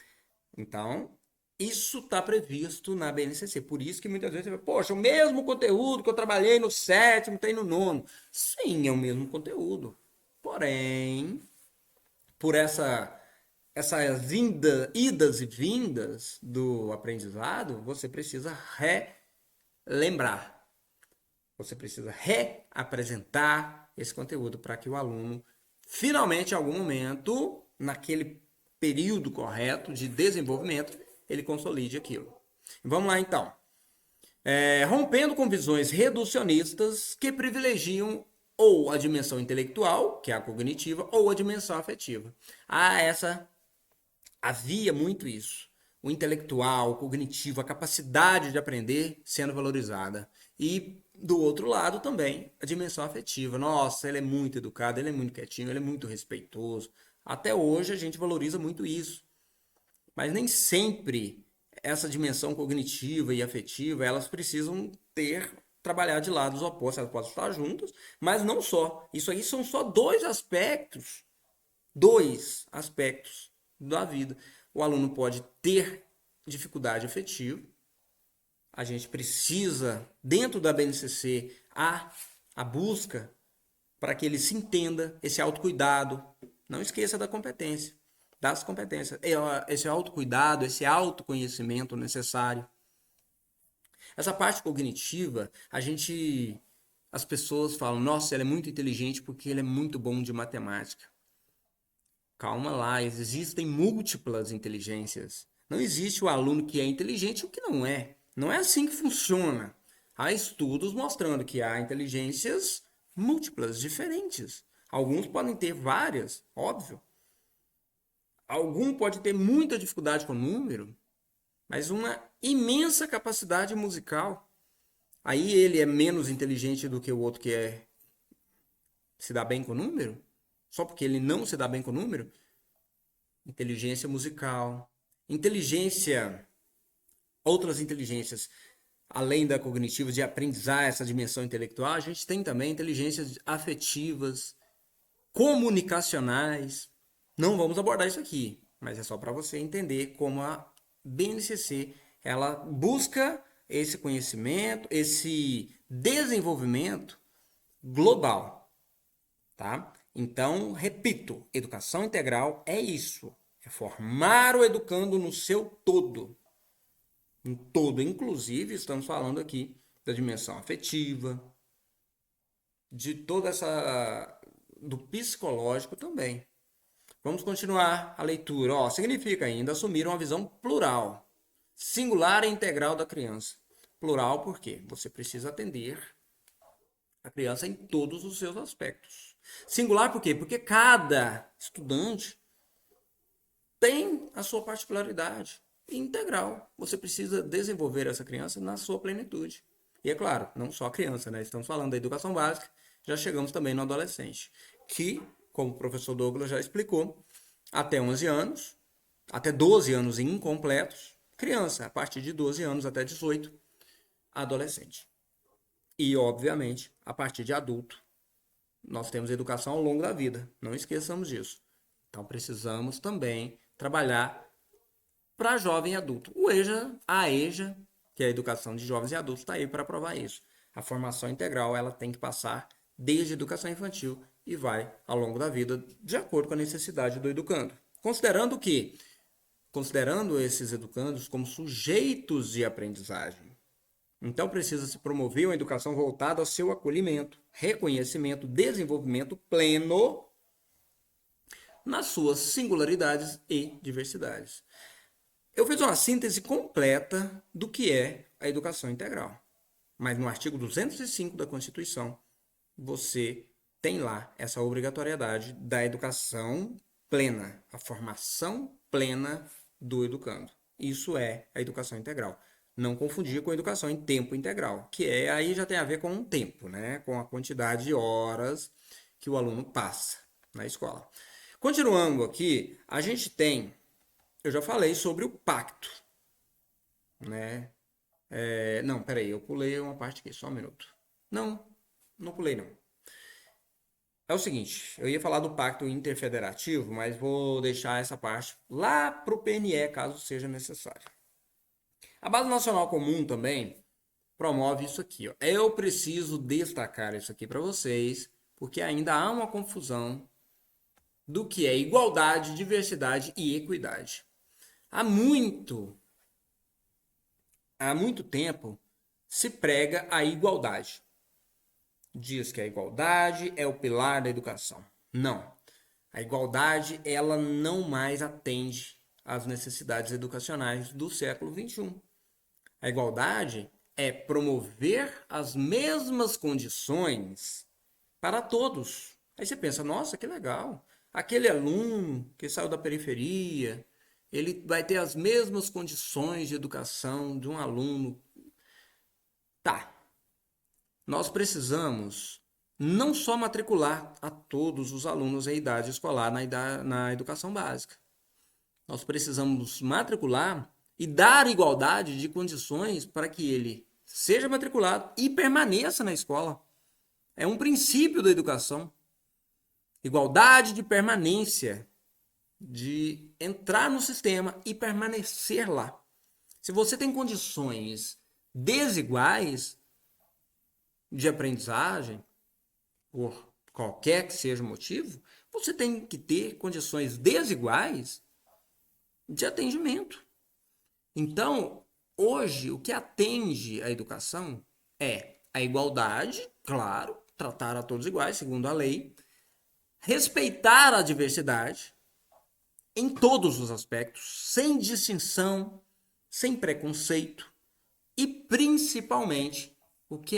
Então, isso está previsto na BNCC. Por isso que muitas vezes você fala, poxa, o mesmo conteúdo que eu trabalhei no sétimo tem no nono. Sim, é o mesmo conteúdo. Porém, por essas idas e vindas do aprendizado, você precisa relembrar. Você precisa reapresentar esse conteúdo para que o aluno, finalmente, em algum momento, naquele período correto de desenvolvimento, ele consolide aquilo. Vamos lá, então. Rompendo com visões reducionistas que privilegiam ou a dimensão intelectual, que é a cognitiva, ou a dimensão afetiva. Havia muito isso. O intelectual, o cognitivo, a capacidade de aprender sendo valorizada. E, do outro lado, também a dimensão afetiva. Nossa, ele é muito educado, ele é muito quietinho, ele é muito respeitoso. Até hoje a gente valoriza muito isso. Mas nem sempre essa dimensão cognitiva e afetiva, elas precisam trabalhar de lados opostos, elas podem estar juntas, mas não só. Isso aí são só dois aspectos da vida. O aluno pode ter dificuldade afetiva, a gente precisa, dentro da BNCC, a busca para que ele se entenda, esse autocuidado. Não esqueça das competências. Esse autocuidado, esse autoconhecimento necessário. Essa parte cognitiva, as pessoas falam, nossa, ele é muito inteligente porque ele é muito bom de matemática. Calma lá, existem múltiplas inteligências. Não existe o aluno que é inteligente e o que não é. Não é assim que funciona. Há estudos mostrando que há inteligências múltiplas, diferentes. Alguns podem ter várias, óbvio. Algum pode ter muita dificuldade com o número, mas uma imensa capacidade musical. Aí ele é menos inteligente do que o outro que se dá bem com o número? Só porque ele não se dá bem com o número? Inteligência musical, outras inteligências, além da cognitiva, de aprendizar essa dimensão intelectual, a gente tem também inteligências afetivas, comunicacionais. Não vamos abordar isso aqui, mas é só para você entender como a BNCC ela busca esse conhecimento, esse desenvolvimento global, tá? Então, repito, educação integral é isso, é formar o educando no seu todo. Em todo, inclusive, estamos falando aqui da dimensão afetiva, de toda essa do psicológico também. Vamos continuar a leitura. Ó, significa ainda assumir uma visão plural, singular e integral da criança. Plural porque você precisa atender a criança em todos os seus aspectos. Singular por quê? Porque cada estudante tem a sua particularidade. E integral. Você precisa desenvolver essa criança na sua plenitude. E é claro, não só a criança, né? Estamos falando da educação básica, já chegamos também no adolescente, que, como o professor Douglas já explicou, até 11 anos, até 12 anos incompletos, criança, a partir de 12 anos até 18, adolescente. E, obviamente, a partir de adulto, nós temos educação ao longo da vida, não esqueçamos disso. Então, precisamos também trabalhar para jovem e adulto. O EJA, a EJA, que é a educação de jovens e adultos, está aí para provar isso. A formação integral ela tem que passar desde a educação infantil e vai ao longo da vida, de acordo com a necessidade do educando. Considerando esses educandos como sujeitos de aprendizagem. Então precisa se promover uma educação voltada ao seu acolhimento, reconhecimento, desenvolvimento pleno nas suas singularidades e diversidades. Eu fiz uma síntese completa do que é a educação integral. Mas no artigo 205 da Constituição, você tem lá essa obrigatoriedade da educação plena, a formação plena do educando. Isso é a educação integral. Não confundir com a educação em tempo integral, que aí já tem a ver com o tempo, né? Com a quantidade de horas que o aluno passa na escola. Continuando aqui, a gente tem, eu já falei sobre o pacto, né? Não, peraí, eu pulei uma parte aqui, só um minuto. Não pulei não. É o seguinte, eu ia falar do pacto interfederativo, mas vou deixar essa parte lá para o PNE, caso seja necessário. A Base Nacional Comum também promove isso aqui. Ó. Eu preciso destacar isso aqui para vocês, porque ainda há uma confusão do que é igualdade, diversidade e equidade. Há muito tempo se prega a igualdade. Diz que a igualdade é o pilar da educação. Não. A igualdade, ela não mais atende às necessidades educacionais do século XXI. A igualdade é promover as mesmas condições para todos. Aí você pensa, nossa, que legal. Aquele aluno que saiu da periferia, ele vai ter as mesmas condições de educação de um aluno. Tá. Nós precisamos não só matricular a todos os alunos em idade escolar na educação básica. Nós precisamos matricular e dar igualdade de condições para que ele seja matriculado e permaneça na escola. É um princípio da educação. Igualdade de permanência, de entrar no sistema e permanecer lá. Se você tem condições desiguais de aprendizagem, por qualquer que seja o motivo, você tem que ter condições desiguais de atendimento. Então, hoje, o que atende a educação é a igualdade, claro, tratar a todos iguais, segundo a lei, respeitar a diversidade em todos os aspectos, sem distinção, sem preconceito e, principalmente, o que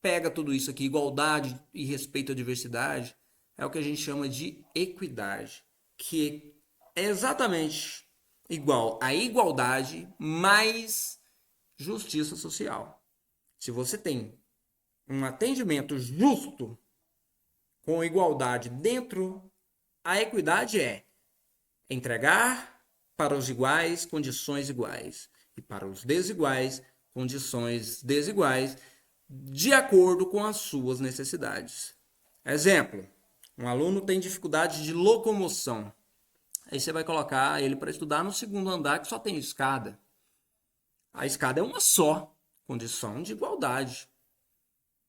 pega tudo isso aqui, igualdade e respeito à diversidade, é o que a gente chama de equidade, que é exatamente igual a igualdade mais justiça social. Se você tem um atendimento justo com igualdade dentro, a equidade é entregar para os iguais condições iguais e para os desiguais condições desiguais de acordo com as suas necessidades. Exemplo, um aluno tem dificuldade de locomoção. Aí você vai colocar ele para estudar no segundo andar que só tem escada. A escada é uma só, condição de igualdade.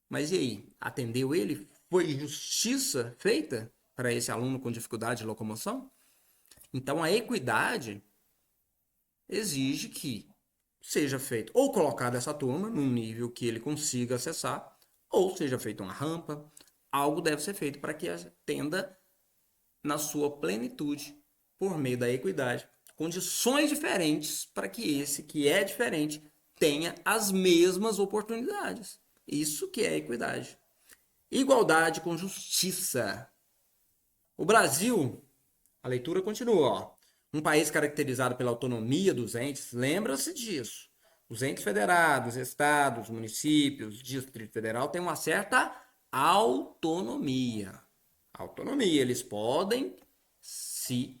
Mas e aí? Atendeu ele? Foi justiça feita para esse aluno com dificuldade de locomoção? Então a equidade exige que seja feito ou colocada essa turma num nível que ele consiga acessar, ou seja feita uma rampa, algo deve ser feito para que atenda na sua plenitude, por meio da equidade, condições diferentes para que esse que é diferente tenha as mesmas oportunidades. Isso que é equidade. Igualdade com justiça. O Brasil, a leitura continua, ó. Um país caracterizado pela autonomia dos entes, lembra-se disso. Os entes federados, estados, municípios, Distrito Federal têm uma certa autonomia. Autonomia, eles podem se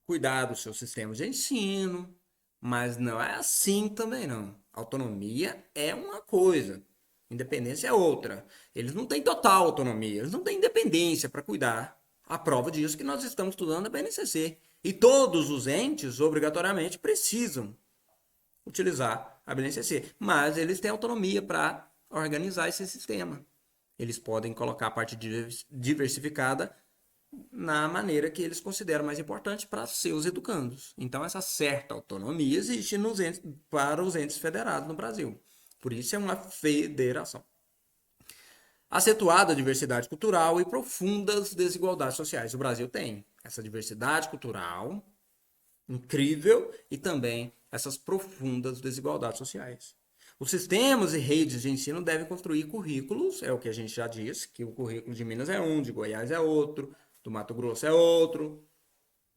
cuidar dos seus sistemas de ensino, mas não é assim também não. Autonomia é uma coisa, independência é outra. Eles não têm total autonomia, eles não têm independência para cuidar. A prova disso é que nós estamos estudando a BNCC. E todos os entes, obrigatoriamente, precisam utilizar a BNCC. Mas eles têm autonomia para organizar esse sistema. Eles podem colocar a parte diversificada na maneira que eles consideram mais importante para seus educandos. Então, essa certa autonomia existe para os entes federados no Brasil. Por isso, é uma federação. Acentuada diversidade cultural e profundas desigualdades sociais. O Brasil tem essa diversidade cultural incrível e também essas profundas desigualdades sociais. Os sistemas e redes de ensino devem construir currículos, é o que a gente já disse, que o currículo de Minas é um, de Goiás é outro, do Mato Grosso é outro,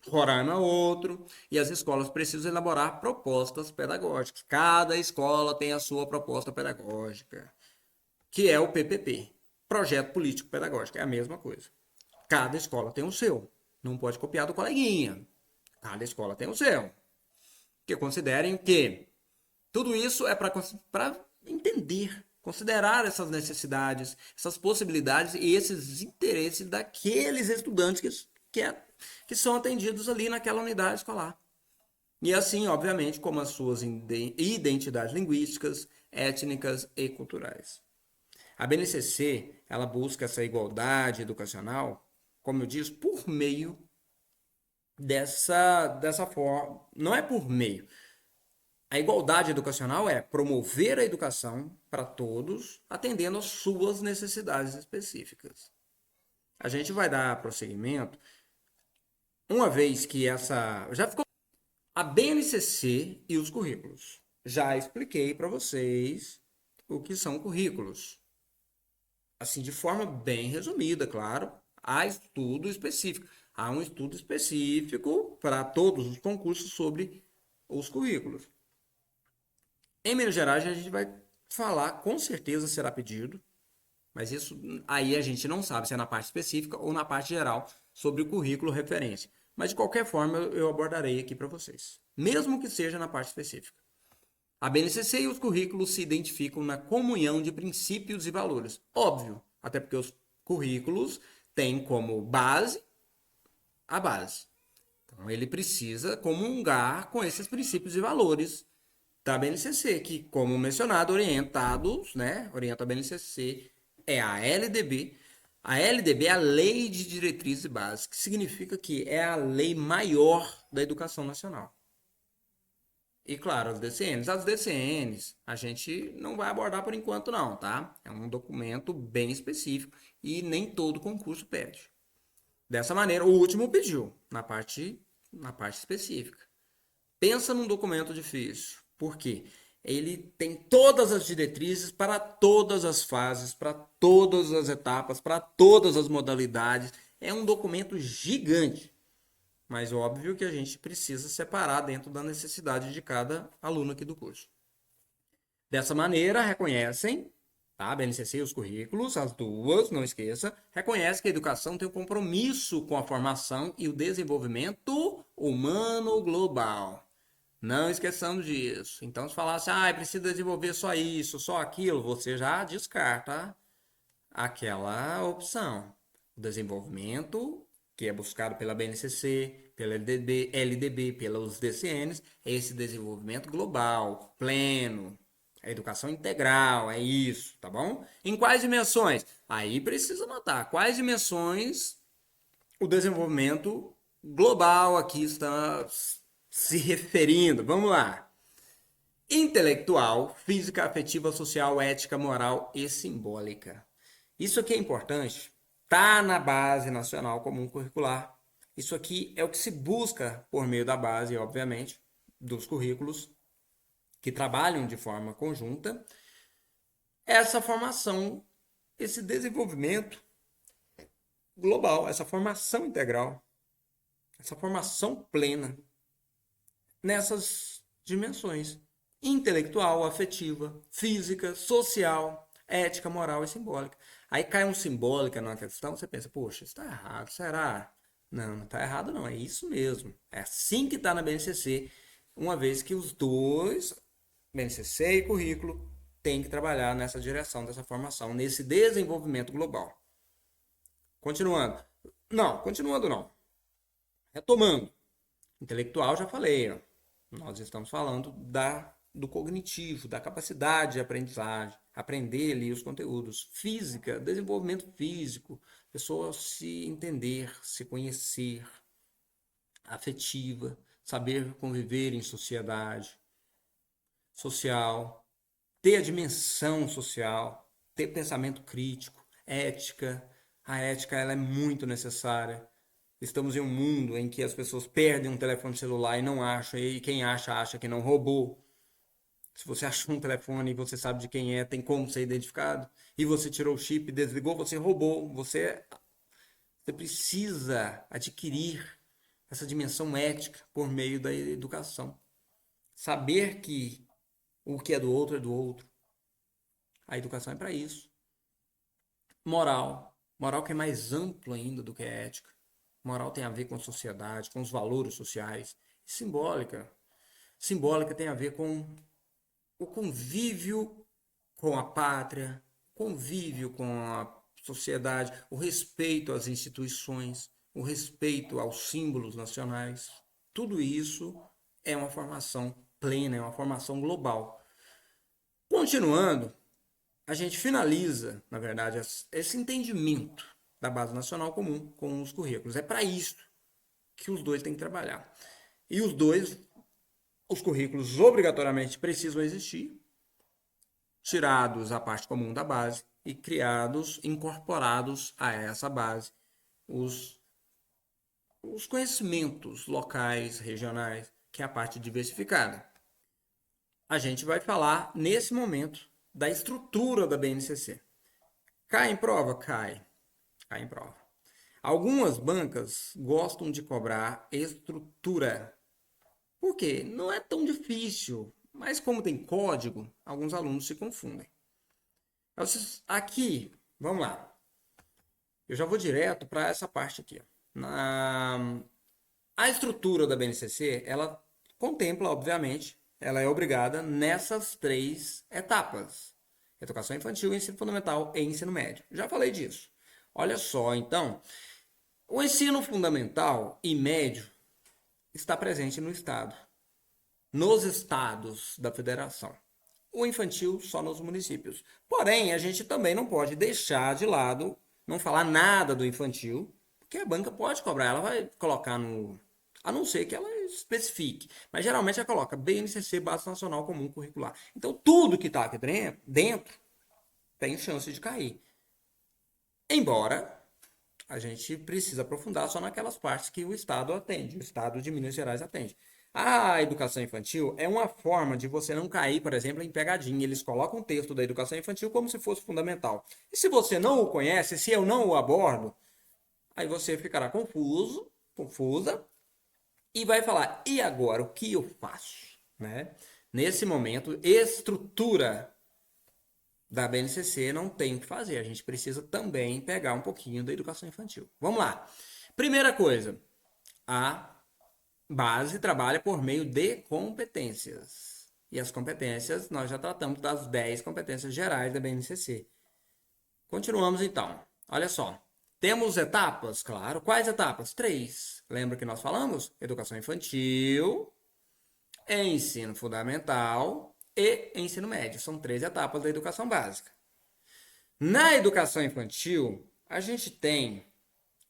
Roraima é outro, e as escolas precisam elaborar propostas pedagógicas. Cada escola tem a sua proposta pedagógica, que é o PPP, Projeto Político Pedagógico, é a mesma coisa. Cada escola tem o seu, não pode copiar do coleguinha. Cada escola tem o seu. Que considerem que tudo isso é para entender, considerar essas necessidades, essas possibilidades e esses interesses daqueles estudantes que são atendidos ali naquela unidade escolar. E assim, obviamente, como as suas identidades linguísticas, étnicas e culturais. A BNCC, ela busca essa igualdade educacional, como eu disse, por meio dessa forma. Não é por meio. A igualdade educacional é promover a educação para todos, atendendo às suas necessidades específicas. A gente vai dar prosseguimento, uma vez que essa... Já ficou a BNCC e os currículos. Já expliquei para vocês o que são currículos. Assim, de forma bem resumida, claro, há estudo específico. Há um estudo específico para todos os concursos sobre os currículos. Em Minas Gerais, a gente vai falar, com certeza será pedido, mas isso aí a gente não sabe se é na parte específica ou na parte geral sobre o currículo referência. Mas de qualquer forma eu abordarei aqui para vocês, mesmo que seja na parte específica. A BNCC e os currículos se identificam na comunhão de princípios e valores. Óbvio, até porque os currículos têm como base a base. Então ele precisa comungar com esses princípios e valores da BNCC, que, como mencionado, orienta a BNCC, é a LDB. A LDB é a Lei de Diretrizes e Bases, que significa que é a lei maior da educação nacional. E, claro, as DCNs. As DCNs a gente não vai abordar por enquanto não, tá? É um documento bem específico e nem todo concurso pede. Dessa maneira, o último pediu, na parte específica. Pensa num documento difícil. Por quê? Ele tem todas as diretrizes para todas as fases, para todas as etapas, para todas as modalidades. É um documento gigante. Mas óbvio que a gente precisa separar dentro da necessidade de cada aluno aqui do curso. Dessa maneira, reconhecem, tá? A BNCC e os currículos, as duas, não esqueça, reconhece que a educação tem um compromisso com a formação e o desenvolvimento humano global. Não esqueçamos disso. Então, se falasse, precisa desenvolver só isso, só aquilo, você já descarta aquela opção. O desenvolvimento, que é buscado pela BNCC, pela LDB, pelos DCNs, é esse desenvolvimento global, pleno, a educação integral, é isso, tá bom? Em quais dimensões? Aí precisa notar quais dimensões o desenvolvimento global aqui está se referindo. Vamos lá. Intelectual, física, afetiva, social, ética, moral e simbólica. Isso aqui é importante está na Base Nacional Comum Curricular. Isso aqui é o que se busca por meio da base, obviamente, dos currículos que trabalham de forma conjunta. Essa formação, esse desenvolvimento global, essa formação integral, essa formação plena nessas dimensões: intelectual, afetiva, física, social, ética, moral e simbólica. Aí cai um simbólica numa questão, você pensa, poxa, isso está errado, será? Não, não está errado não, é isso mesmo. É assim que está na BNCC, uma vez que os dois, BNCC e currículo, têm que trabalhar nessa direção, dessa formação, nesse desenvolvimento global. Continuando. Não, continuando não. Retomando. Intelectual, já falei, ó. Nós estamos falando do cognitivo, da capacidade de aprendizagem, aprender ali os conteúdos. Física, desenvolvimento físico, pessoa se entender, se conhecer. Afetiva, saber conviver em sociedade. Social, ter a dimensão social, ter pensamento crítico. Ética, a ética ela é muito necessária. Estamos em um mundo em que as pessoas perdem um telefone celular e não acham, e quem acha, acha que não roubou. Se você achou um telefone e você sabe de quem é, tem como ser identificado, e você tirou o chip, desligou, você roubou. Você precisa adquirir essa dimensão ética por meio da educação. Saber que o que é do outro é do outro. A educação é para isso. Moral. Moral que é mais amplo ainda do que a ética. Moral tem a ver com a sociedade, com os valores sociais. Simbólica. Simbólica tem a ver com o convívio com a pátria, convívio com a sociedade, o respeito às instituições, o respeito aos símbolos nacionais. Tudo isso é uma formação plena, é uma formação global. Continuando, a gente finaliza, na verdade, esse entendimento da Base Nacional Comum com os currículos. É para isso que os dois têm que trabalhar. E os currículos obrigatoriamente precisam existir, tirados a parte comum da base e criados, incorporados a essa base, os conhecimentos locais, regionais, que é a parte diversificada. A gente vai falar, nesse momento, da estrutura da BNCC. Cai em prova? Cai. Cai em prova. Algumas bancas gostam de cobrar estrutura. Por quê? Não é tão difícil, mas como tem código, alguns alunos se confundem. Aqui, vamos lá. Eu já vou direto para essa parte aqui. A estrutura da BNCC, ela contempla, obviamente, ela é obrigada nessas 3 etapas: educação infantil, ensino fundamental e ensino médio. Já falei disso. Olha só, então, o ensino fundamental e médio está presente no Estado, nos estados da federação. O infantil só nos municípios. Porém, a gente também não pode deixar de lado, não falar nada do infantil, porque a banca pode cobrar, ela vai colocar no... A não ser que ela especifique. Mas geralmente ela coloca BNCC, Base Nacional Comum Curricular. Então tudo que está aqui dentro tem chance de cair. Embora a gente precisa aprofundar só naquelas partes que o Estado atende, o Estado de Minas Gerais atende. A educação infantil é uma forma de você não cair, por exemplo, em pegadinha. Eles colocam o texto da educação infantil como se fosse fundamental. E se você não o conhece, se eu não o abordo, aí você ficará confuso, confusa, e vai falar, e agora, o que eu faço? Né? Nesse momento, estrutura da BNCC não tem o que fazer. A gente precisa também pegar um pouquinho da educação infantil. Vamos lá. Primeira coisa, a base trabalha por meio de competências. E as competências, nós já tratamos das 10 competências gerais da BNCC. Continuamos então. Olha só. Temos etapas? Claro. Quais etapas? 3. Lembra que nós falamos? Educação infantil, ensino fundamental e ensino médio. São 3 etapas da educação básica. Na educação infantil, a gente tem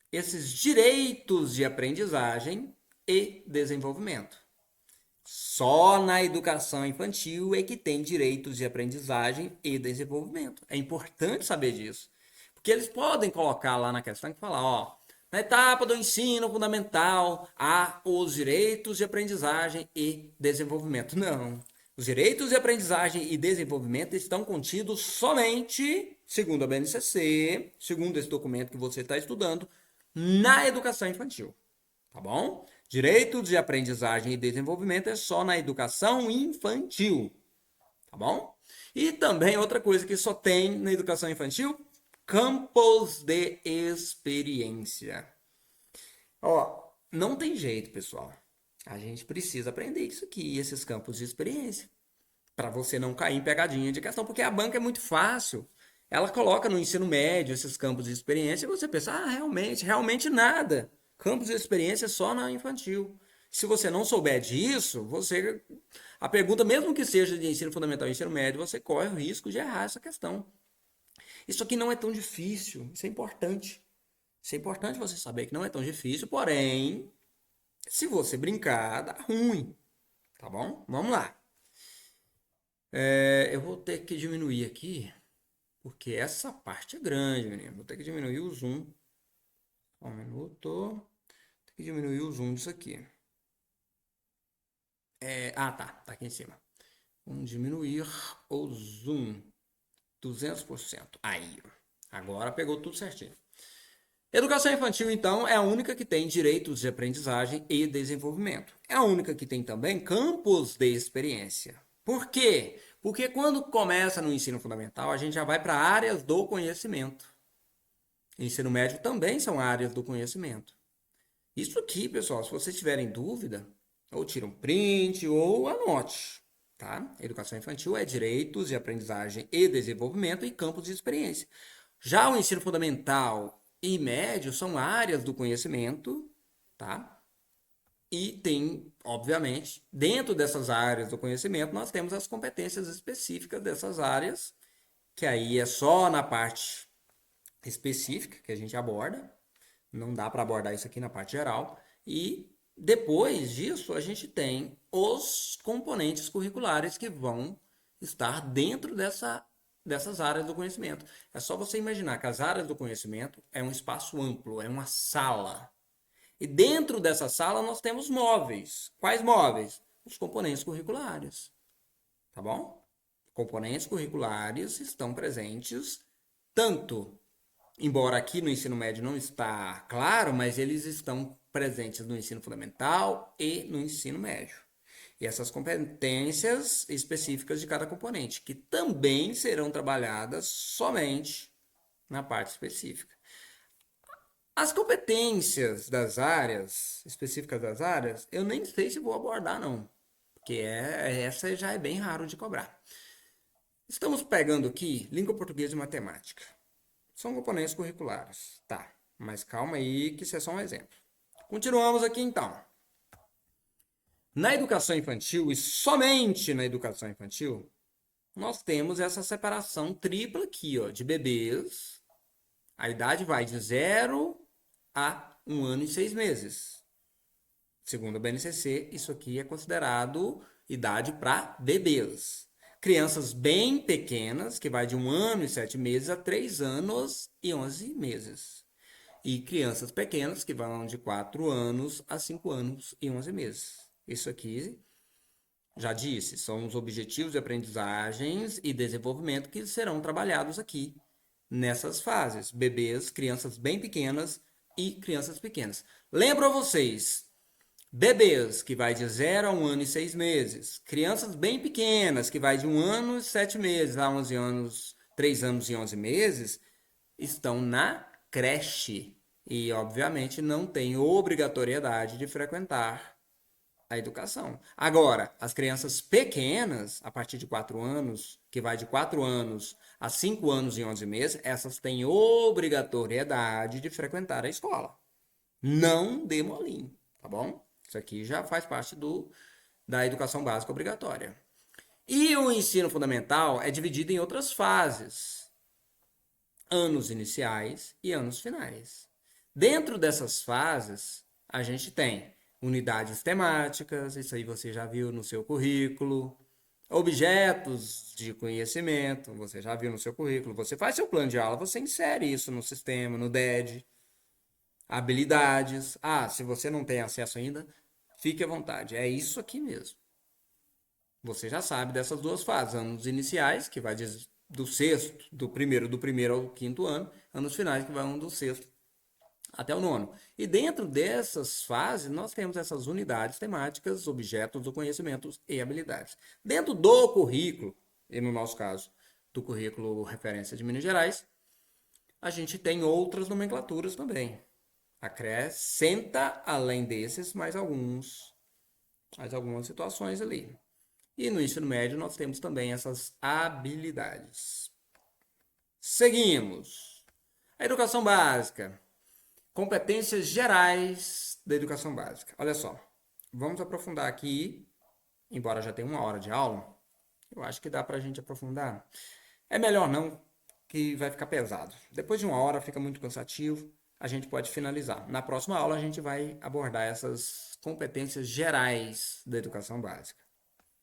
esses direitos de aprendizagem e desenvolvimento. Só na educação infantil é que tem direitos de aprendizagem e desenvolvimento. É importante saber disso. Porque eles podem colocar lá na questão que falar, ó, na etapa do ensino fundamental, há os direitos de aprendizagem e desenvolvimento. Não. Os direitos de aprendizagem e desenvolvimento estão contidos somente, segundo a BNCC, segundo esse documento que você está estudando, na educação infantil. Tá bom? Direitos de aprendizagem e desenvolvimento é só na educação infantil. Tá bom? E também outra coisa que só tem na educação infantil, campos de experiência. Ó, não tem jeito, pessoal. A gente precisa aprender isso aqui, esses campos de experiência, para você não cair em pegadinha de questão, porque a banca é muito fácil. Ela coloca no ensino médio esses campos de experiência e você pensa, realmente nada. Campos de experiência só na infantil. Se você não souber disso, você. A pergunta, mesmo que seja de ensino fundamental e ensino médio, você corre o risco de errar essa questão. Isso aqui não é tão difícil, isso é importante. Isso é importante você saber que não é tão difícil, porém, se você brincar, dá ruim. Tá bom? Vamos lá. Eu vou ter que diminuir aqui, porque essa parte é grande, menino. Vou ter que diminuir o zoom. Um minuto. Vou ter que diminuir o zoom disso aqui. Tá aqui em cima. Vamos diminuir o zoom. 200%. Aí, agora pegou tudo certinho. Educação infantil, então, é a única que tem direitos de aprendizagem e desenvolvimento. É a única que tem também campos de experiência. Por quê? Porque quando começa no ensino fundamental, a gente já vai para áreas do conhecimento. Ensino médio também são áreas do conhecimento. Isso aqui, pessoal, se vocês tiverem dúvida, ou tira um print ou anote. Tá? Educação infantil é direitos de aprendizagem e desenvolvimento e campos de experiência. Já o ensino fundamental e médio são áreas do conhecimento, tá? E tem, obviamente, dentro dessas áreas do conhecimento, nós temos as competências específicas dessas áreas, que aí é só na parte específica que a gente aborda. Não dá para abordar isso aqui na parte geral. E depois disso, a gente tem os componentes curriculares que vão estar dentro dessas áreas do conhecimento. É só você imaginar que as áreas do conhecimento é um espaço amplo, é uma sala. E dentro dessa sala nós temos móveis. Quais móveis? Os componentes curriculares. Tá bom? Componentes curriculares estão presentes tanto, embora aqui no ensino médio não está claro, mas eles estão presentes no ensino fundamental e no ensino médio. E essas competências específicas de cada componente, que também serão trabalhadas somente na parte específica. As competências das áreas, específicas das áreas, eu nem sei se vou abordar, não. Porque essa já é bem raro de cobrar. Estamos pegando aqui língua portuguesa e matemática. São componentes curriculares. Tá, mas calma aí que isso é só um exemplo. Continuamos aqui então. Na educação infantil e somente na educação infantil, nós temos essa separação tripla aqui, ó, de bebês. A idade vai de 0 a 1 ano e 6 meses. Segundo a BNCC, isso aqui é considerado idade para bebês. Crianças bem pequenas, que vai de 1 ano e 7 meses a 3 anos e 11 meses. E crianças pequenas, que vão de 4 anos a 5 anos e 11 meses. Isso aqui, já disse, são os objetivos de aprendizagens e desenvolvimento que serão trabalhados aqui nessas fases. Bebês, crianças bem pequenas e crianças pequenas. Lembro a vocês, bebês, que vai de 0 a 1 ano e 6 meses. Crianças bem pequenas, que vai de 1 ano e 7 meses a 11 anos, 3 anos e 11 meses, estão na creche. E, obviamente, não tem obrigatoriedade de frequentar a educação. Agora, as crianças pequenas, a partir de 4 anos, que vai de 4 anos a 5 anos e 11 meses, essas têm obrigatoriedade de frequentar a escola. Não dê molinho, tá bom? Isso aqui já faz parte da educação básica obrigatória. E o ensino fundamental é dividido em outras fases. Anos iniciais e anos finais. Dentro dessas fases, a gente tem unidades temáticas, isso aí você já viu no seu currículo, Objetos de conhecimento, você já viu no seu currículo, você faz seu plano de aula, você insere isso no sistema, no DED. Habilidades. Ah, se você não tem acesso ainda, fique à vontade. É isso aqui mesmo. Você já sabe dessas duas fases, anos iniciais, que vai do sexto, do primeiro ao quinto ano, anos finais, que vai do sexto até o nono. E dentro dessas fases, nós temos essas unidades temáticas, objetos do conhecimento e habilidades. Dentro do currículo, e no nosso caso, do currículo referência de Minas Gerais, a gente tem outras nomenclaturas também. Acrescenta, além desses, mais algumas situações ali. E no ensino médio nós temos também essas habilidades. Seguimos. A educação básica. Competências gerais da educação básica. Olha só. Vamos aprofundar aqui, embora já tenha uma hora de aula. Eu acho que dá para a gente aprofundar. É melhor não, que vai ficar pesado. Depois de uma hora fica muito cansativo. A gente pode finalizar. Na próxima aula a gente vai abordar essas competências gerais da educação básica.